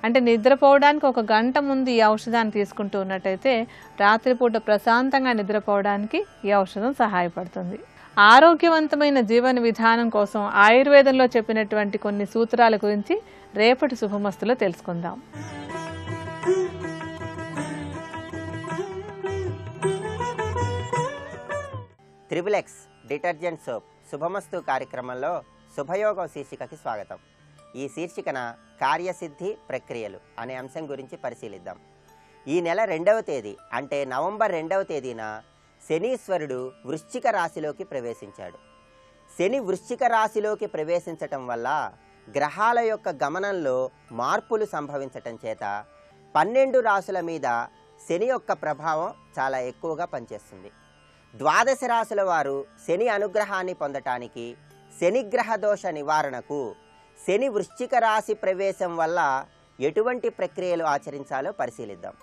అంటే నిద్రపోవడానికి 1 గంట ముందు ఈ ఔషధాన్ని తీసుకుంటూ ఉన్నట్టయితే రాత్రిపూట ప్రశాంతంగా నిద్రపోవడానికి ఈ ఔషధం సహాయపడుతుంది. ఆరోగ్యవంతమైన జీవన విధానం కోసం ఆయుర్వేదంలో చెప్పినటువంటి కొన్ని సూత్రాల గురించి రేపటి శుభమస్తులో తెలుసుకుందాం. త్రిబులెక్స్ డిటర్జెంట్ సోప్ శుభమస్తు కార్యక్రమంలో శుభయోగం శీర్షికకి స్వాగతం. ఈ శీర్షికన కార్యసిద్ధి ప్రక్రియలు అనే అంశం గురించి పరిశీలిద్దాం. ఈ నెల 2వ తేదీ అంటే నవంబర్ 2వ తేదీన శనీశ్వరుడు వృశ్చిక రాశిలోకి ప్రవేశించాడు. శని వృశ్చిక రాశిలోకి ప్రవేశించటం వల్ల గ్రహాల యొక్క గమనంలో మార్పులు సంభవించటం చేత 12 రాశుల మీద శని యొక్క ప్రభావం చాలా ఎక్కువగా పనిచేస్తుంది. 12 రాశుల వారు శని అనుగ్రహాన్ని పొందటానికి, శనిగ్రహ దోష నివారణకు శని వృశ్చిక రాశి ప్రవేశం వల్ల ఎటువంటి ప్రక్రియలు ఆచరించాలో పరిశీలిద్దాం.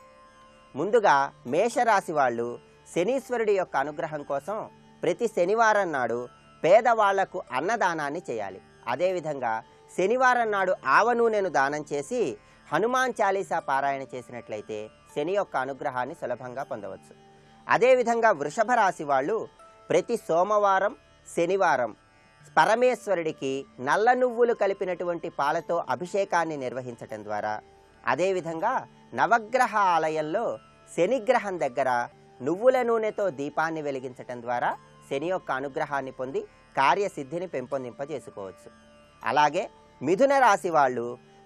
ముందుగా మేషరాశి వాళ్ళు శనీశ్వరుడి యొక్క అనుగ్రహం కోసం ప్రతి శనివారం నాడు పేదవాళ్లకు అన్నదానాన్ని చేయాలి. అదేవిధంగా శనివారం నాడు ఆవ నూనెను దానం చేసి హనుమాన్ చాలీసా పారాయణ చేసినట్లయితే శని యొక్క అనుగ్రహాన్ని సులభంగా పొందవచ్చు. అదేవిధంగా వృషభ రాశి వాళ్ళు ప్రతి సోమవారం, శనివారం పరమేశ్వరుడికి నల్ల నువ్వులు కలిపినటువంటి పాలతో అభిషేకాన్ని నిర్వహించటం ద్వారా, అదేవిధంగా నవగ్రహ ఆలయంలో శనిగ్రహం దగ్గర నువ్వుల నూనెతో దీపాన్ని వెలిగించటం ద్వారా శని యొక్క అనుగ్రహాన్ని పొంది కార్యసిద్ధిని పెంపొందింపజేసుకోవచ్చు. అలాగే మిథున రాశి వాళ్ళు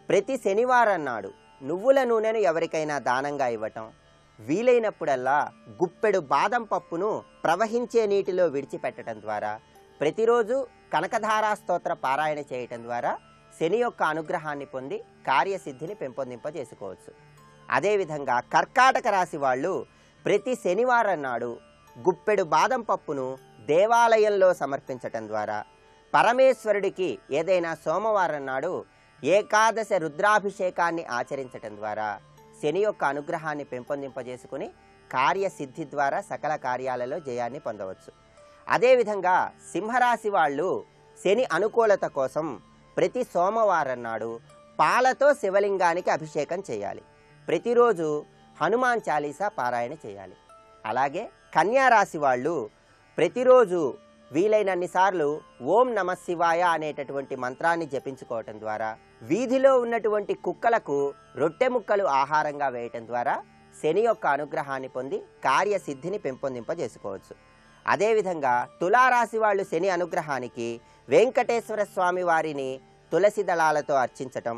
ప్రతి శనివారం నాడు నువ్వుల నూనెను ఎవరికైనా దానంగా ఇవ్వటం, వీలైనప్పుడల్లా గుప్పెడు బాదం పప్పును ప్రవహించే నీటిలో విడిచిపెట్టడం ద్వారా, ప్రతిరోజు కనకధారా స్తోత్ర పారాయణ చేయటం ద్వారా శని యొక్క అనుగ్రహాన్ని పొంది కార్యసిద్ధిని పెంపొందింపజేసుకోవచ్చు. అదేవిధంగా కర్కాటక రాశి వాళ్ళు ప్రతి శనివారం నాడు గుప్పెడు బాదం పప్పును దేవాలయంలో సమర్పించటం ద్వారా, పరమేశ్వరుడికి ఏదైనా సోమవారం నాడు ఏకాదశ రుద్రాభిషేకాన్ని ఆచరించటం ద్వారా శని యొక్క అనుగ్రహాన్ని పెంపొందింపజేసుకుని కార్యసిద్ధి ద్వారా సకల కార్యాలలో జయాన్ని పొందవచ్చు. అదేవిధంగా సింహరాశి వాళ్ళు శని అనుకూలత కోసం ప్రతి సోమవారం నాడు పాలతో శివలింగానికి అభిషేకం చేయాలి. ప్రతిరోజు హనుమాన్ చాలీసా పారాయణ చేయాలి. అలాగే కన్యారాశి వాళ్ళు ప్రతిరోజు వీలైనన్నిసార్లు ఓం నమ శివాయ అనేటటువంటి మంత్రాన్ని జపించుకోవటం ద్వారా, వీధిలో ఉన్నటువంటి కుక్కలకు రొట్టె ముక్కలు ఆహారంగా వేయటం ద్వారా శని యొక్క అనుగ్రహాన్ని పొంది కార్యసిద్ధిని పెంపొందింపజేసుకోవచ్చు. అదేవిధంగా తులారాశి వాళ్ళు శని అనుగ్రహానికి వెంకటేశ్వర స్వామి వారిని తులసి దళాలతో అర్చించటం,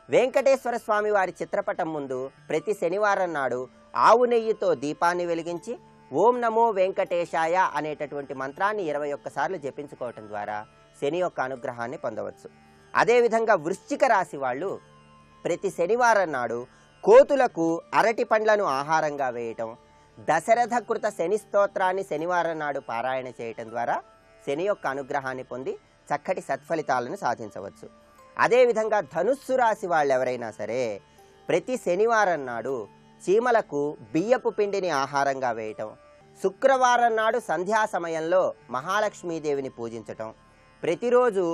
వెంకటేశ్వర స్వామి వారి చిత్రపటం ముందు ప్రతి శనివారం నాడు ఆవు నెయ్యితో దీపాన్ని వెలిగించి ఓం నమో వెంకటేశాయ అనేటటువంటి మంత్రాన్ని 21 సార్లు జపించుకోవటం ద్వారా శని యొక్క అనుగ్రహాన్ని పొందవచ్చు. అదేవిధంగా వృశ్చిక రాశి వాళ్ళు ప్రతి శనివారం నాడు కోతులకు అరటి పండ్లను ఆహారంగా వేయటం, దశరథ కృత శని స్తోత్రాన్ని శనివారం నాడు పారాయణ చేయటం ద్వారా శని యొక్క అనుగ్రహాన్ని పొంది చక్కటి సత్ఫలితాలను సాధించవచ్చు. అదేవిధంగా ధనుస్సు రాశి వాళ్ళు ఎవరైనా సరే ప్రతి శనివారం నాడు చీమలకు బియ్యపు పిండిని ఆహారంగా వేయటం, శుక్రవారం నాడు సంధ్యా సమయంలో మహాలక్ష్మీదేవిని పూజించటం, ప్రతిరోజు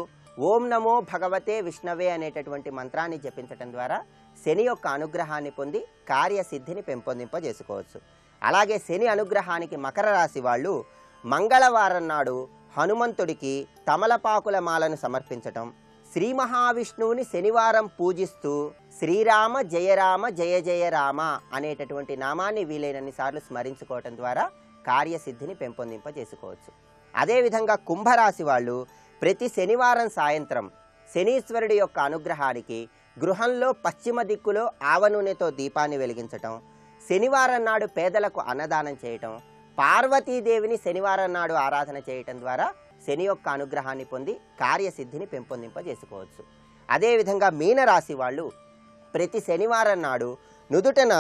ఓం నమో భగవతే విష్ణవే అనేటటువంటి మంత్రాన్ని జపించటం ద్వారా శని యొక్క అనుగ్రహాన్ని పొంది కార్యసిద్ధిని పెంపొందింపజేసుకోవచ్చు. అలాగే శని అనుగ్రహానికి మకర రాశి వాళ్ళు మంగళవారం నాడు హనుమంతుడికి తమలపాకుల మాలను సమర్పించటం, శ్రీ మహావిష్ణువుని శనివారం పూజిస్తూ శ్రీరామ జయ రామ జయ జయ రామ అనేటటువంటి నామాన్ని వీలైనన్ని సార్లు స్మరించుకోవటం ద్వారా కార్యసిద్ధిని పెంపొందింపజేసుకోవచ్చు. అదేవిధంగా కుంభరాశి వాళ్ళు ప్రతి శనివారం సాయంత్రం శనీశ్వరుడి యొక్క అనుగ్రహానికి గృహంలో పశ్చిమ దిక్కులో ఆవ నూనెతో దీపాన్ని వెలిగించటం, శనివారం నాడు పేదలకు అన్నదానం చేయటం, పార్వతీదేవిని శనివారం నాడు ఆరాధన చేయటం ద్వారా శని యొక్క అనుగ్రహాన్ని పొంది కార్యసిద్ధిని పెంపొందింపజేసుకోవచ్చు. అదేవిధంగా మీనరాశి వాళ్ళు ప్రతి శనివారం నాడు నుదుటన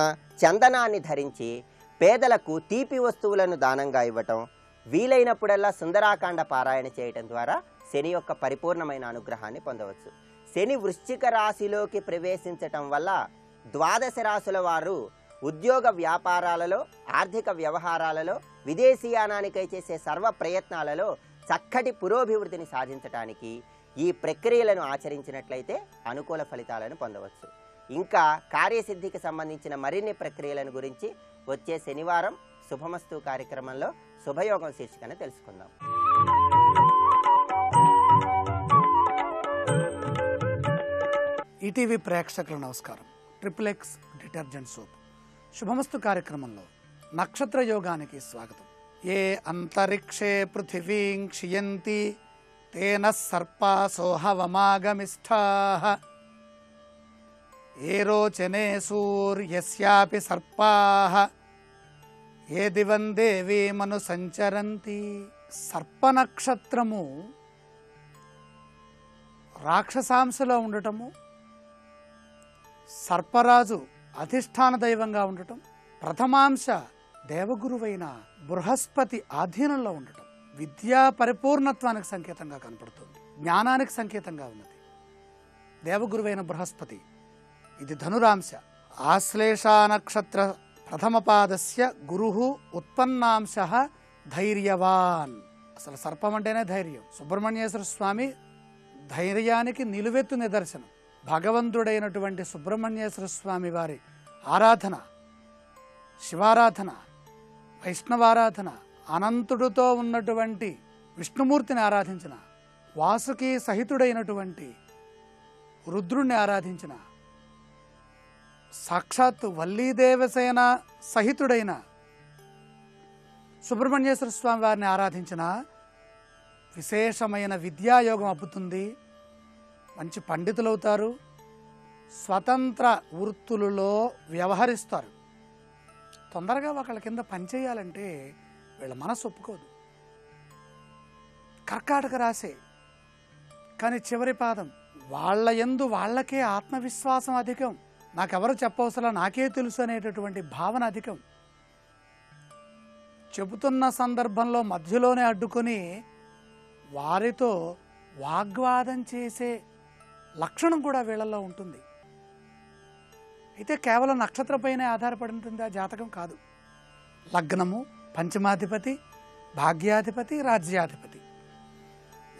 చందనాన్ని ధరించి పేదలకు తీపి వస్తువులను దానంగా ఇవ్వటం, వీలైనప్పుడల్లా సుందరాకాండ పారాయణ చేయటం ద్వారా శని యొక్క పరిపూర్ణమైన అనుగ్రహాన్ని పొందవచ్చు. శని వృశ్చిక రాశిలోకి ప్రవేశించటం వల్ల ద్వాదశ రాశుల వారు ఉద్యోగ వ్యాపారాలలో, ఆర్థిక వ్యవహారాలలో, విదేశీయానానికై చేసే సర్వ ప్రయత్నాలలో చక్కటి పురోభివృద్ధిని సాధించటానికి ఈ ప్రక్రియలను ఆచరించినట్లయితే అనుకూల ఫలితాలను పొందవచ్చు. ఇంకా కార్యసిద్ధికి సంబంధించిన మరిన్ని ప్రక్రియలను గురించి వచ్చే శనివారం శుభమస్తు కార్యక్రమంలో శుభయోగం శీర్షికను తెలుసుకుందాం. ఈటీవీ ప్రేక్షకుల నమస్కారం. ట్రిపుల్ X డిటర్జెంట్ సోప్ శుభమస్తు కార్యక్రమంలో నక్షత్ర యోగానికి స్వాగతం. ఏ అంతరిక్షే పృథివీం క్షియంతి తేన సర్పాసోహవమాగమిష్ఠాః ఏ రోచనే సూర్యస్యాపి సర్పాః ఏ దివం దేవీమను సంచరంతి. సర్పనక్షత్రము రాక్షసాంశలో ఉండటము, సర్పరాజు అధిష్టాన దైవంగా ఉండటం, ప్రథమాంశ దేవగురువైన బృహస్పతి ఆధీనంలో ఉండటం విద్యా పరిపూర్ణత్వానికి సంకేతంగా కనపడుతుంది, జ్ఞానానికి సంకేతంగా ఉన్నది. దేవగురువైన బృహస్పతి ఇది ధనురాంశ. ఆశ్లేష నక్షత్ర ప్రథమపాదస్య గురు ఉత్పన్నాంశ ధైర్యవాన్. అసలు సర్పం అంటేనే ధైర్యం. సుబ్రహ్మణ్యేశ్వర స్వామి ధైర్యానికి నిలువెత్తు నిదర్శనం. భగవంతుడైనటువంటి సుబ్రహ్మణ్యేశ్వర స్వామి వారి ఆరాధన, శివారాధన, వైష్ణవారాధన, అనంతుడితో ఉన్నటువంటి విష్ణుమూర్తిని ఆరాధించిన, వాసుకి సహితుడైనటువంటి రుద్రుణ్ణి ఆరాధించిన, సాక్షాత్ వల్లీదేవసేన సహితుడైన సుబ్రహ్మణ్యేశ్వర స్వామి వారిని ఆరాధించిన విశేషమైన విద్యాయోగం అబ్బుతుంది. మంచి పండితులవుతారు, స్వతంత్ర వృత్తులలో వ్యవహరిస్తారు. తొందరగా ఒకళ్ళ కింద పనిచేయాలంటే వీళ్ళ మనసు ఒప్పుకోదు. కర్కాటక రాసే, కానీ చివరి పాదం వాళ్ళ యందు వాళ్ళకే ఆత్మవిశ్వాసం అధికం. నాకెవరు చెప్పవసరం, నాకే తెలుసు అనేటటువంటి భావన అధికం. చెబుతున్న సందర్భంలో మధ్యలోనే అడ్డుకొని వారితో వాగ్వాదం చేసే లక్షణం కూడా వీళ్ళల్లో ఉంటుంది. అయితే కేవలం నక్షత్రపైనే ఆధారపడి ఉంటుంది ఆ జాతకం కాదు. లగ్నము, పంచమాధిపతి, భాగ్యాధిపతి, రాజ్యాధిపతి.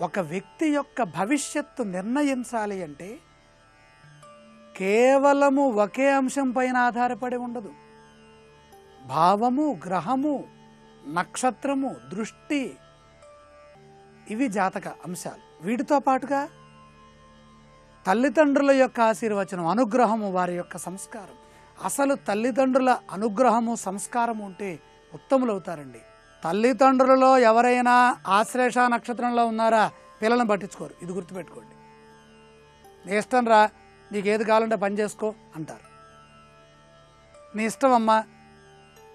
ఒక వ్యక్తి యొక్క భవిష్యత్తు నిర్ణయించాలి అంటే కేవలము ఒకే అంశం పైన ఆధారపడి ఉండదు. భావము, గ్రహము, నక్షత్రము, దృష్టి, ఇవి జాతక అంశాలు. వీటితో పాటుగా తల్లిదండ్రుల యొక్క ఆశీర్వచనం, అనుగ్రహము, వారి యొక్క సంస్కారం. అసలు తల్లిదండ్రుల అనుగ్రహము, సంస్కారము ఉంటే ఉత్తములవుతారండి. తల్లిదండ్రులలో ఎవరైనా ఆశ్లేష నక్షత్రంలో ఉన్నారా, పిల్లలను పట్టించుకోరు. ఇది గుర్తుపెట్టుకోండి. నీ ఇష్టం రా, నీకేది కావాలంటే పని చేసుకో అంటారు. నీ ఇష్టం అమ్మా,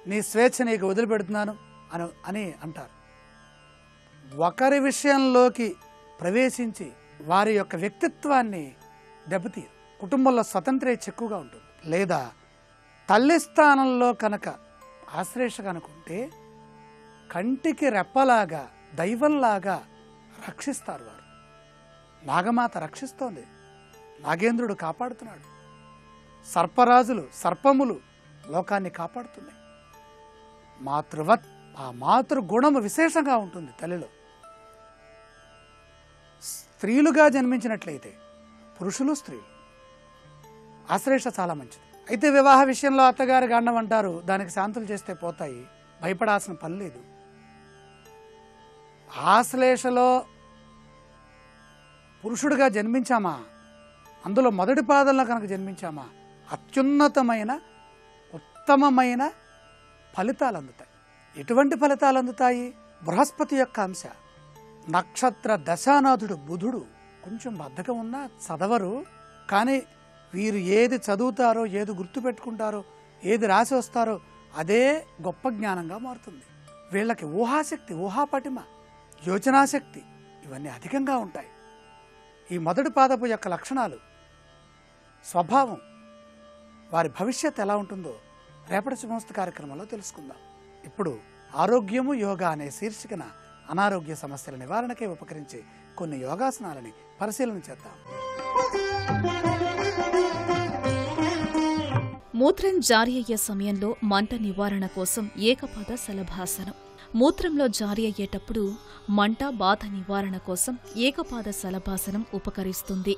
నీ స్వేచ్ఛ నీకు వదిలిపెడుతున్నాను అని అంటారు. ఒకరి విషయంలోకి ప్రవేశించి వారి యొక్క వ్యక్తిత్వాన్ని దెబ్బతీయరు. కుటుంబంలో స్వతంత్రేచ్ఛ ఎక్కువగా ఉంటుంది. లేదా తల్లి స్థానంలో కనుక ఆశ్లేష కనుకుంటే కంటికి రెప్పలాగా, దైవంలాగా రక్షిస్తారు వారు. నాగమాత రక్షిస్తోంది, నాగేంద్రుడు కాపాడుతున్నాడు, సర్పరాజులు, సర్పములు లోకాన్ని కాపాడుతున్నాయి. మాతృవత్, ఆ మాతృగుణము విశేషంగా ఉంటుంది తల్లిలో. స్త్రీలుగా జన్మించినట్లయితే పురుషులు, స్త్రీలు ఆశ్లేష చాలా మంచిది. అయితే వివాహ విషయంలో అత్తగారి గండం అంటారు, దానికి శాంతులు చేస్తే పోతాయి, భయపడాల్సిన పని లేదు. ఆశ్లేషలో పురుషుడిగా జన్మించామా, అందులో మొదటి పాదంలో కనుక జన్మించామా, అత్యున్నతమైన ఉత్తమమైన ఫలితాలు అందుతాయి. ఎటువంటి ఫలితాలు అందుతాయి? బృహస్పతి యొక్క అంశ. నక్షత్ర దశానాథుడు బుధుడు. కొంచెం బద్ధకం ఉన్నా చదవరు, కానీ వీరు ఏది చదువుతారో, ఏది గుర్తుపెట్టుకుంటారో, ఏది రాసి వస్తారో అదే గొప్ప జ్ఞానంగా మారుతుంది. వీళ్ళకి ఊహాశక్తి, ఊహాపటిమ, యోచనాశక్తి ఇవన్నీ అధికంగా ఉంటాయి. ఈ మొదటి పాదపు యొక్క లక్షణాలు, స్వభావం, వారి భవిష్యత్ ఎలా ఉంటుందో రేపటి శుభమస్తు కార్యక్రమంలో తెలుసుకుందాం. ఇప్పుడు ఆరోగ్యము యోగా అనే శీర్షికన అనారోగ్య సమస్యల నివారణకే ఉపకరించే కొన్ని యోగాసనాలని పరిశీలన చేద్దాం. మూత్రం జారీ అయ్యే సమయంలో మంట నివారణ కోసం ఏకపాద శలభాసనం. మూత్రంలో జారీ అయ్యేటప్పుడు మంట, బాధ నివారణ కోసం ఏకపాద శలభాసనం ఉపకరిస్తుంది.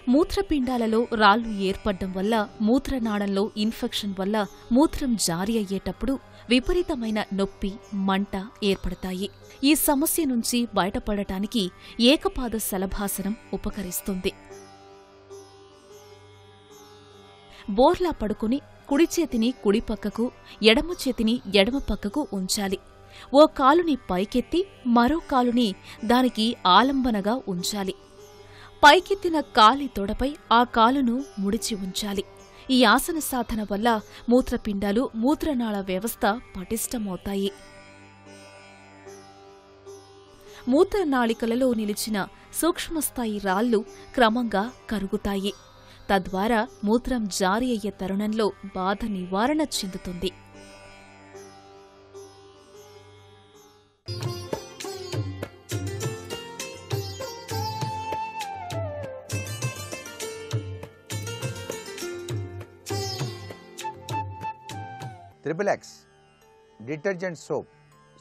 మూత్రపిండాలలో రాళ్లు ఏర్పడడం వల్ల, మూత్రనాళంలో ఇన్ఫెక్షన్ వల్ల మూత్రం జారీ అయ్యేటప్పుడు విపరీతమైన నొప్పి, మంట ఏర్పడతాయి. ఈ సమస్య నుంచి బయటపడటానికి ఏకపాద శలభాసనం ఉపకరిస్తుంది. బోర్లా పడుకుని కుడి చేతిని కుడి పక్కకు, ఎడమ చేతిని ఎడమ పక్కకు ఉంచాలి. ఓ కాలుని పైకెత్తి మరో కాలుని దానికి ఆలంబనగా ఉంచాలి. పైకెత్తిన కాలి తొడపై ఆ కాలును ముడిచి ఉంచాలి. ఈ ఆసన సాధన వల్ల మూత్రపిండాలు, మూత్రనాళ వ్యవస్థ పటిష్టమవుతాయి. మూత్రనాళికలలో నిలిచిన సూక్ష్మస్థాయి రాళ్లు క్రమంగా కరుగుతాయి. తద్వారా మూత్రం జారీ అయ్యే తరుణంలో బాధ నివారణ చెందుతుంది. ట్రిపుల్-ఎక్స్ డిటర్జెంట్ సోప్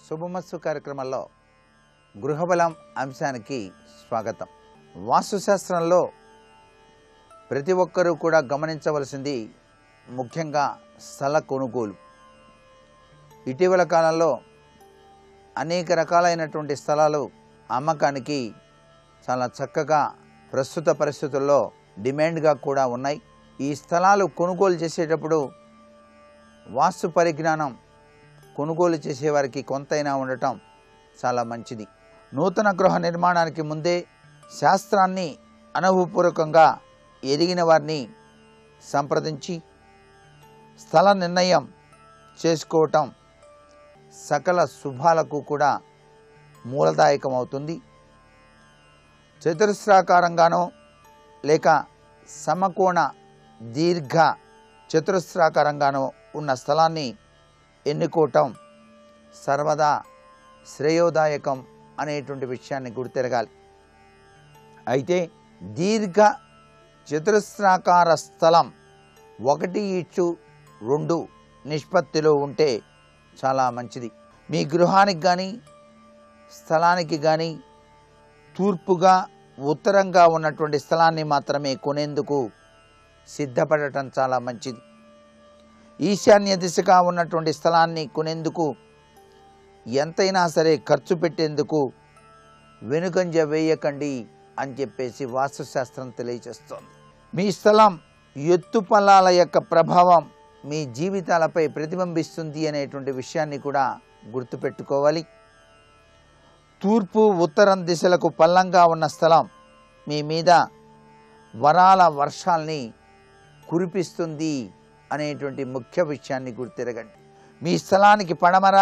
శుభమస్తు కార్యక్రమంలో గృహబలం అంశానికి స్వాగతం. వాస్తుశాస్త్రంలో ప్రతి ఒక్కరూ కూడా గమనించవలసింది ముఖ్యంగా స్థల కొనుగోలు. ఇటీవల కాలంలో అనేక రకాలైనటువంటి స్థలాలు అమ్మకానికి చాలా చక్కగా ప్రస్తుత పరిస్థితుల్లో డిమాండ్గా కూడా ఉన్నాయి. ఈ స్థలాలు కొనుగోలు చేసేటప్పుడు వాస్తు పరిజ్ఞానం కొనుగోలు చేసేవారికి కొంతైనా ఉండటం చాలా మంచిది. నూతన గృహ నిర్మాణానికి ముందే శాస్త్రాన్ని అనుభవపూర్వకంగా ఎదిగిన వారిని సంప్రదించి స్థల నిర్ణయం చేసుకోవటం సకల శుభాలకు కూడా మూలదాయకమవుతుంది. చతురస్రాకారంగానో లేక సమకోణ దీర్ఘ చతురస్రాకారంగానో ఉన్న స్థలాన్ని ఎన్నుకోవటం సర్వదా శ్రేయోదాయకం అనేటువంటి విషయాన్ని గుర్తెరగాలి. అయితే దీర్ఘ చతురస్రాకార స్థలం 1:2 నిష్పత్తిలో ఉంటే చాలా మంచిది. మీ గృహానికి కానీ స్థలానికి కానీ తూర్పుగా ఉత్తరంగా ఉన్నటువంటి స్థలాన్ని మాత్రమే కొనేందుకు సిద్ధపడటం చాలా మంచిది. ఈశాన్య దిశగా ఉన్నటువంటి స్థలాన్ని కొనేందుకు ఎంతైనా సరే ఖర్చు పెట్టేందుకు వెనుకంజ వేయకండి అని చెప్పేసి వాస్తుశాస్త్రం తెలియజేస్తోంది. మీ స్థలం ఎత్తుపల్లాల యొక్క ప్రభావం మీ జీవితాలపై ప్రతిబింబిస్తుంది అనేటువంటి విషయాన్ని కూడా గుర్తుపెట్టుకోవాలి. తూర్పు ఉత్తరం దిశలకు పల్లంగా ఉన్న స్థలం మీ మీద వరాల వర్షాల్ని కురిపిస్తుంది అనేటువంటి ముఖ్య విషయాన్ని గుర్తిరగండి. మీ స్థలానికి పడమర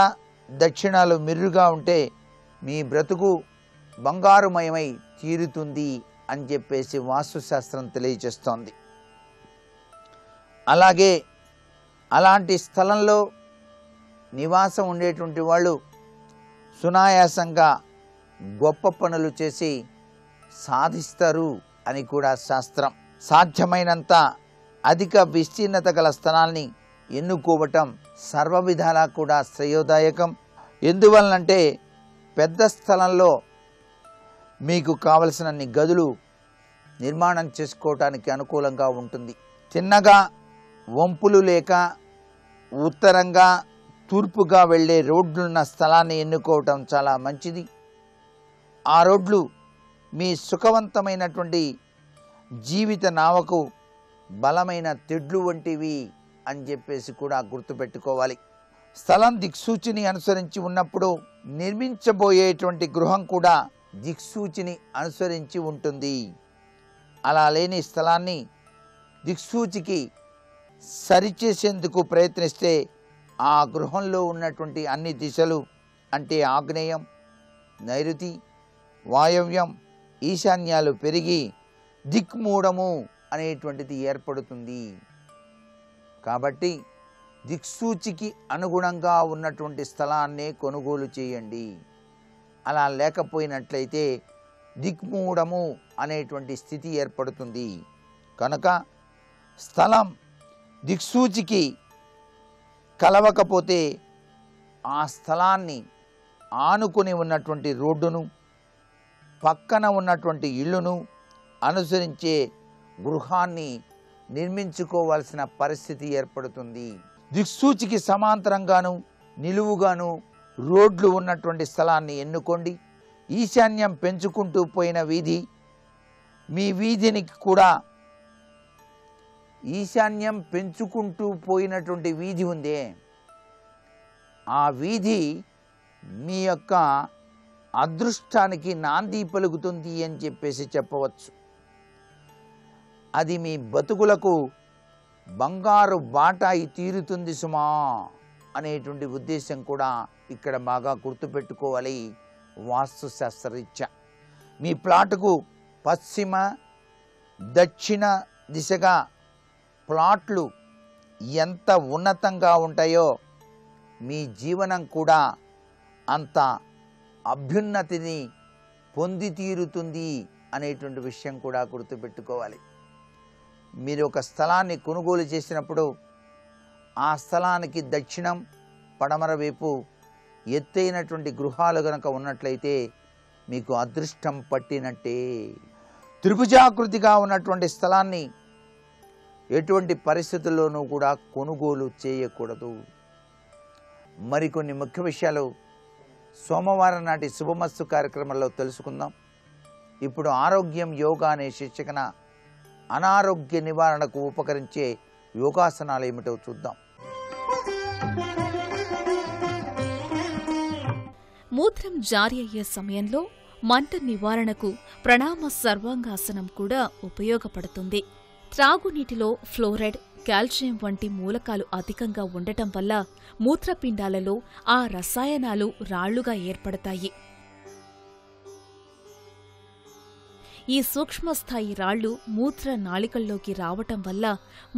దక్షిణాలు మిర్రుగా ఉంటే మీ బ్రతుకు బంగారుమయమై తీరుతుంది అని చెప్పేసి వాస్తుశాస్త్రం తెలియజేస్తోంది. అలాగే అలాంటి స్థలంలో నివాసం ఉండేటువంటి వాళ్ళు సునాయాసంగా గొప్ప పనులు చేసి సాధిస్తారు అని కూడా శాస్త్రం. సాధ్యమైనంత అధిక విస్తీర్ణత గల స్థలాన్ని ఎన్నుకోవటం సర్వవిధాలా కూడా శ్రేయోదాయకం. ఎందువలనంటే పెద్ద స్థలంలో మీకు కావలసినన్ని గదులు నిర్మాణం చేసుకోవటానికి అనుకూలంగా ఉంటుంది. తిన్నగా వంపులు లేక ఉత్తరంగా తూర్పుగా వెళ్ళే రోడ్లున్న స్థలాన్ని ఎన్నుకోవటం చాలా మంచిది. ఆ రోడ్లు మీ సుఖవంతమైనటువంటి జీవిత నావకు బలమైన తెడ్లు వంటివి అని చెప్పేసి కూడా గుర్తుపెట్టుకోవాలి. స్థలం దిక్సూచిని అనుసరించి ఉన్నప్పుడు నిర్మించబోయేటువంటి గృహం కూడా దిక్సూచిని అనుసరించి ఉంటుంది. అలా లేని స్థలాన్ని దిక్సూచికి సరిచేసేందుకు ప్రయత్నిస్తే ఆ గృహంలో ఉన్నటువంటి అన్ని దిశలు అంటే ఆగ్నేయం, నైరుతి, వాయవ్యం, ఈశాన్యాలు పెరిగి దిక్మూఢము అనేటువంటిది ఏర్పడుతుంది. కాబట్టి దిక్సూచికి అనుగుణంగా ఉన్నటువంటి స్థలాన్నే కొనుగోలు చేయండి. అలా లేకపోయినట్లయితే దిక్మూఢము అనేటువంటి స్థితి ఏర్పడుతుంది. కనుక స్థలం దిక్సూచికి కలవకపోతే ఆ స్థలాన్ని ఆనుకుని ఉన్నటువంటి రోడ్డును, పక్కన ఉన్నటువంటి ఇల్లును అనుసరించే గృహాన్ని నిర్మించుకోవాల్సిన పరిస్థితి ఏర్పడుతుంది. దిక్సూచికి సమాంతరంగాను నిలువుగాను రోడ్లు ఉన్నటువంటి స్థలాన్ని ఎన్నుకోండి. ఈశాన్యం పెంచుకుంటూ పోయిన వీధి మీ వీధినికి కూడా ఈశాన్యం పెంచుకుంటూ పోయినటువంటి వీధి ఉందే, ఆ వీధి మీ యొక్క అదృష్టానికి నాంది పలుకుతుంది అని చెప్పేసి చెప్పవచ్చు. అది మీ బతుకులకు బంగారు బాట అయి తీరుతుంది సుమా అనేటువంటి ఉద్దేశం కూడా ఇక్కడ బాగా గుర్తుపెట్టుకోవాలి. వాస్తుశాస్త్రరీత్యా మీ ప్లాటుకు పశ్చిమ దక్షిణ దిశగా ప్లాట్లు ఎంత ఉన్నతంగా ఉంటాయో మీ జీవనం కూడా అంత అభ్యున్నతిని పొంది తీరుతుంది అనేటువంటి విషయం కూడా గుర్తుపెట్టుకోవాలి. మీరు ఒక స్థలాన్ని కొనుగోలు చేసినప్పుడు ఆ స్థలానికి దక్షిణం పడమర వైపు ఎత్తైనటువంటి గృహాలు గనక ఉన్నట్లయితే మీకు అదృష్టం పట్టినట్టే. త్రిభుజాకృతిగా ఉన్నటువంటి స్థలాన్ని ఎటువంటి పరిస్థితుల్లోనూ కూడా కొనుగోలు చేయకూడదు. మరికొన్ని ముఖ్య విషయాలు సోమవారం నాటి శుభమస్తు కార్యక్రమంలో తెలుసుకుందాం. ఇప్పుడు ఆరోగ్యం యోగా అనే శీర్షికన అనారోగ్య నివారణకు ఉపకరించే యోగాసనాలు ఏమిటో చూద్దాం. మూత్రం జారీ అయ్యే సమయంలో మంట నివారణకు ప్రణామ సర్వాంగాసనం కూడా ఉపయోగపడుతుంది. త్రాగునీటిలో ఫ్లోరైడ్, కాల్షియం వంటి మూలకాలు అధికంగా ఉండటం వల్ల మూత్రపిండాలలో ఆ రసాయనాలు రాళ్లుగా ఏర్పడతాయి. ఈ సూక్ష్మస్థాయి రాళ్లు మూత్ర నాళికల్లోకి రావటం వల్ల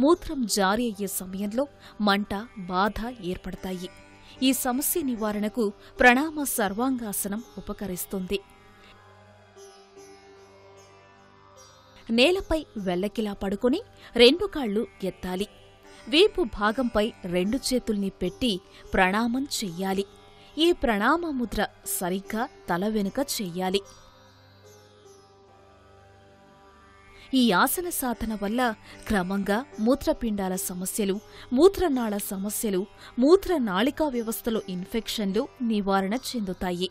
మూత్రం జారీ అయ్యే సమయంలో మంట, బాధ ఏర్పడతాయి. ఈ సమస్య నివారణకు ప్రణామ సర్వాంగాసనం ఉపకరిస్తుంది. నేలపై వెల్లకిలా పడుకొని 2 కాళ్ళు ఎత్తాలి. వీపు భాగంపై 2 చేతుల్ని పెట్టి ప్రణామం చెయ్యాలి. ఈ ప్రణామ ముద్ర సరిగ్గా తల వెనుక చెయ్యాలి. ఈ ఆసన సాధన వల్ల క్రమంగా మూత్రపిండాల సమస్యలు, మూత్రనాళ సమస్యలు, మూత్రనాళికా వ్యవస్థలో ఇన్ఫెక్షన్లు నివారణ చెందుతాయి.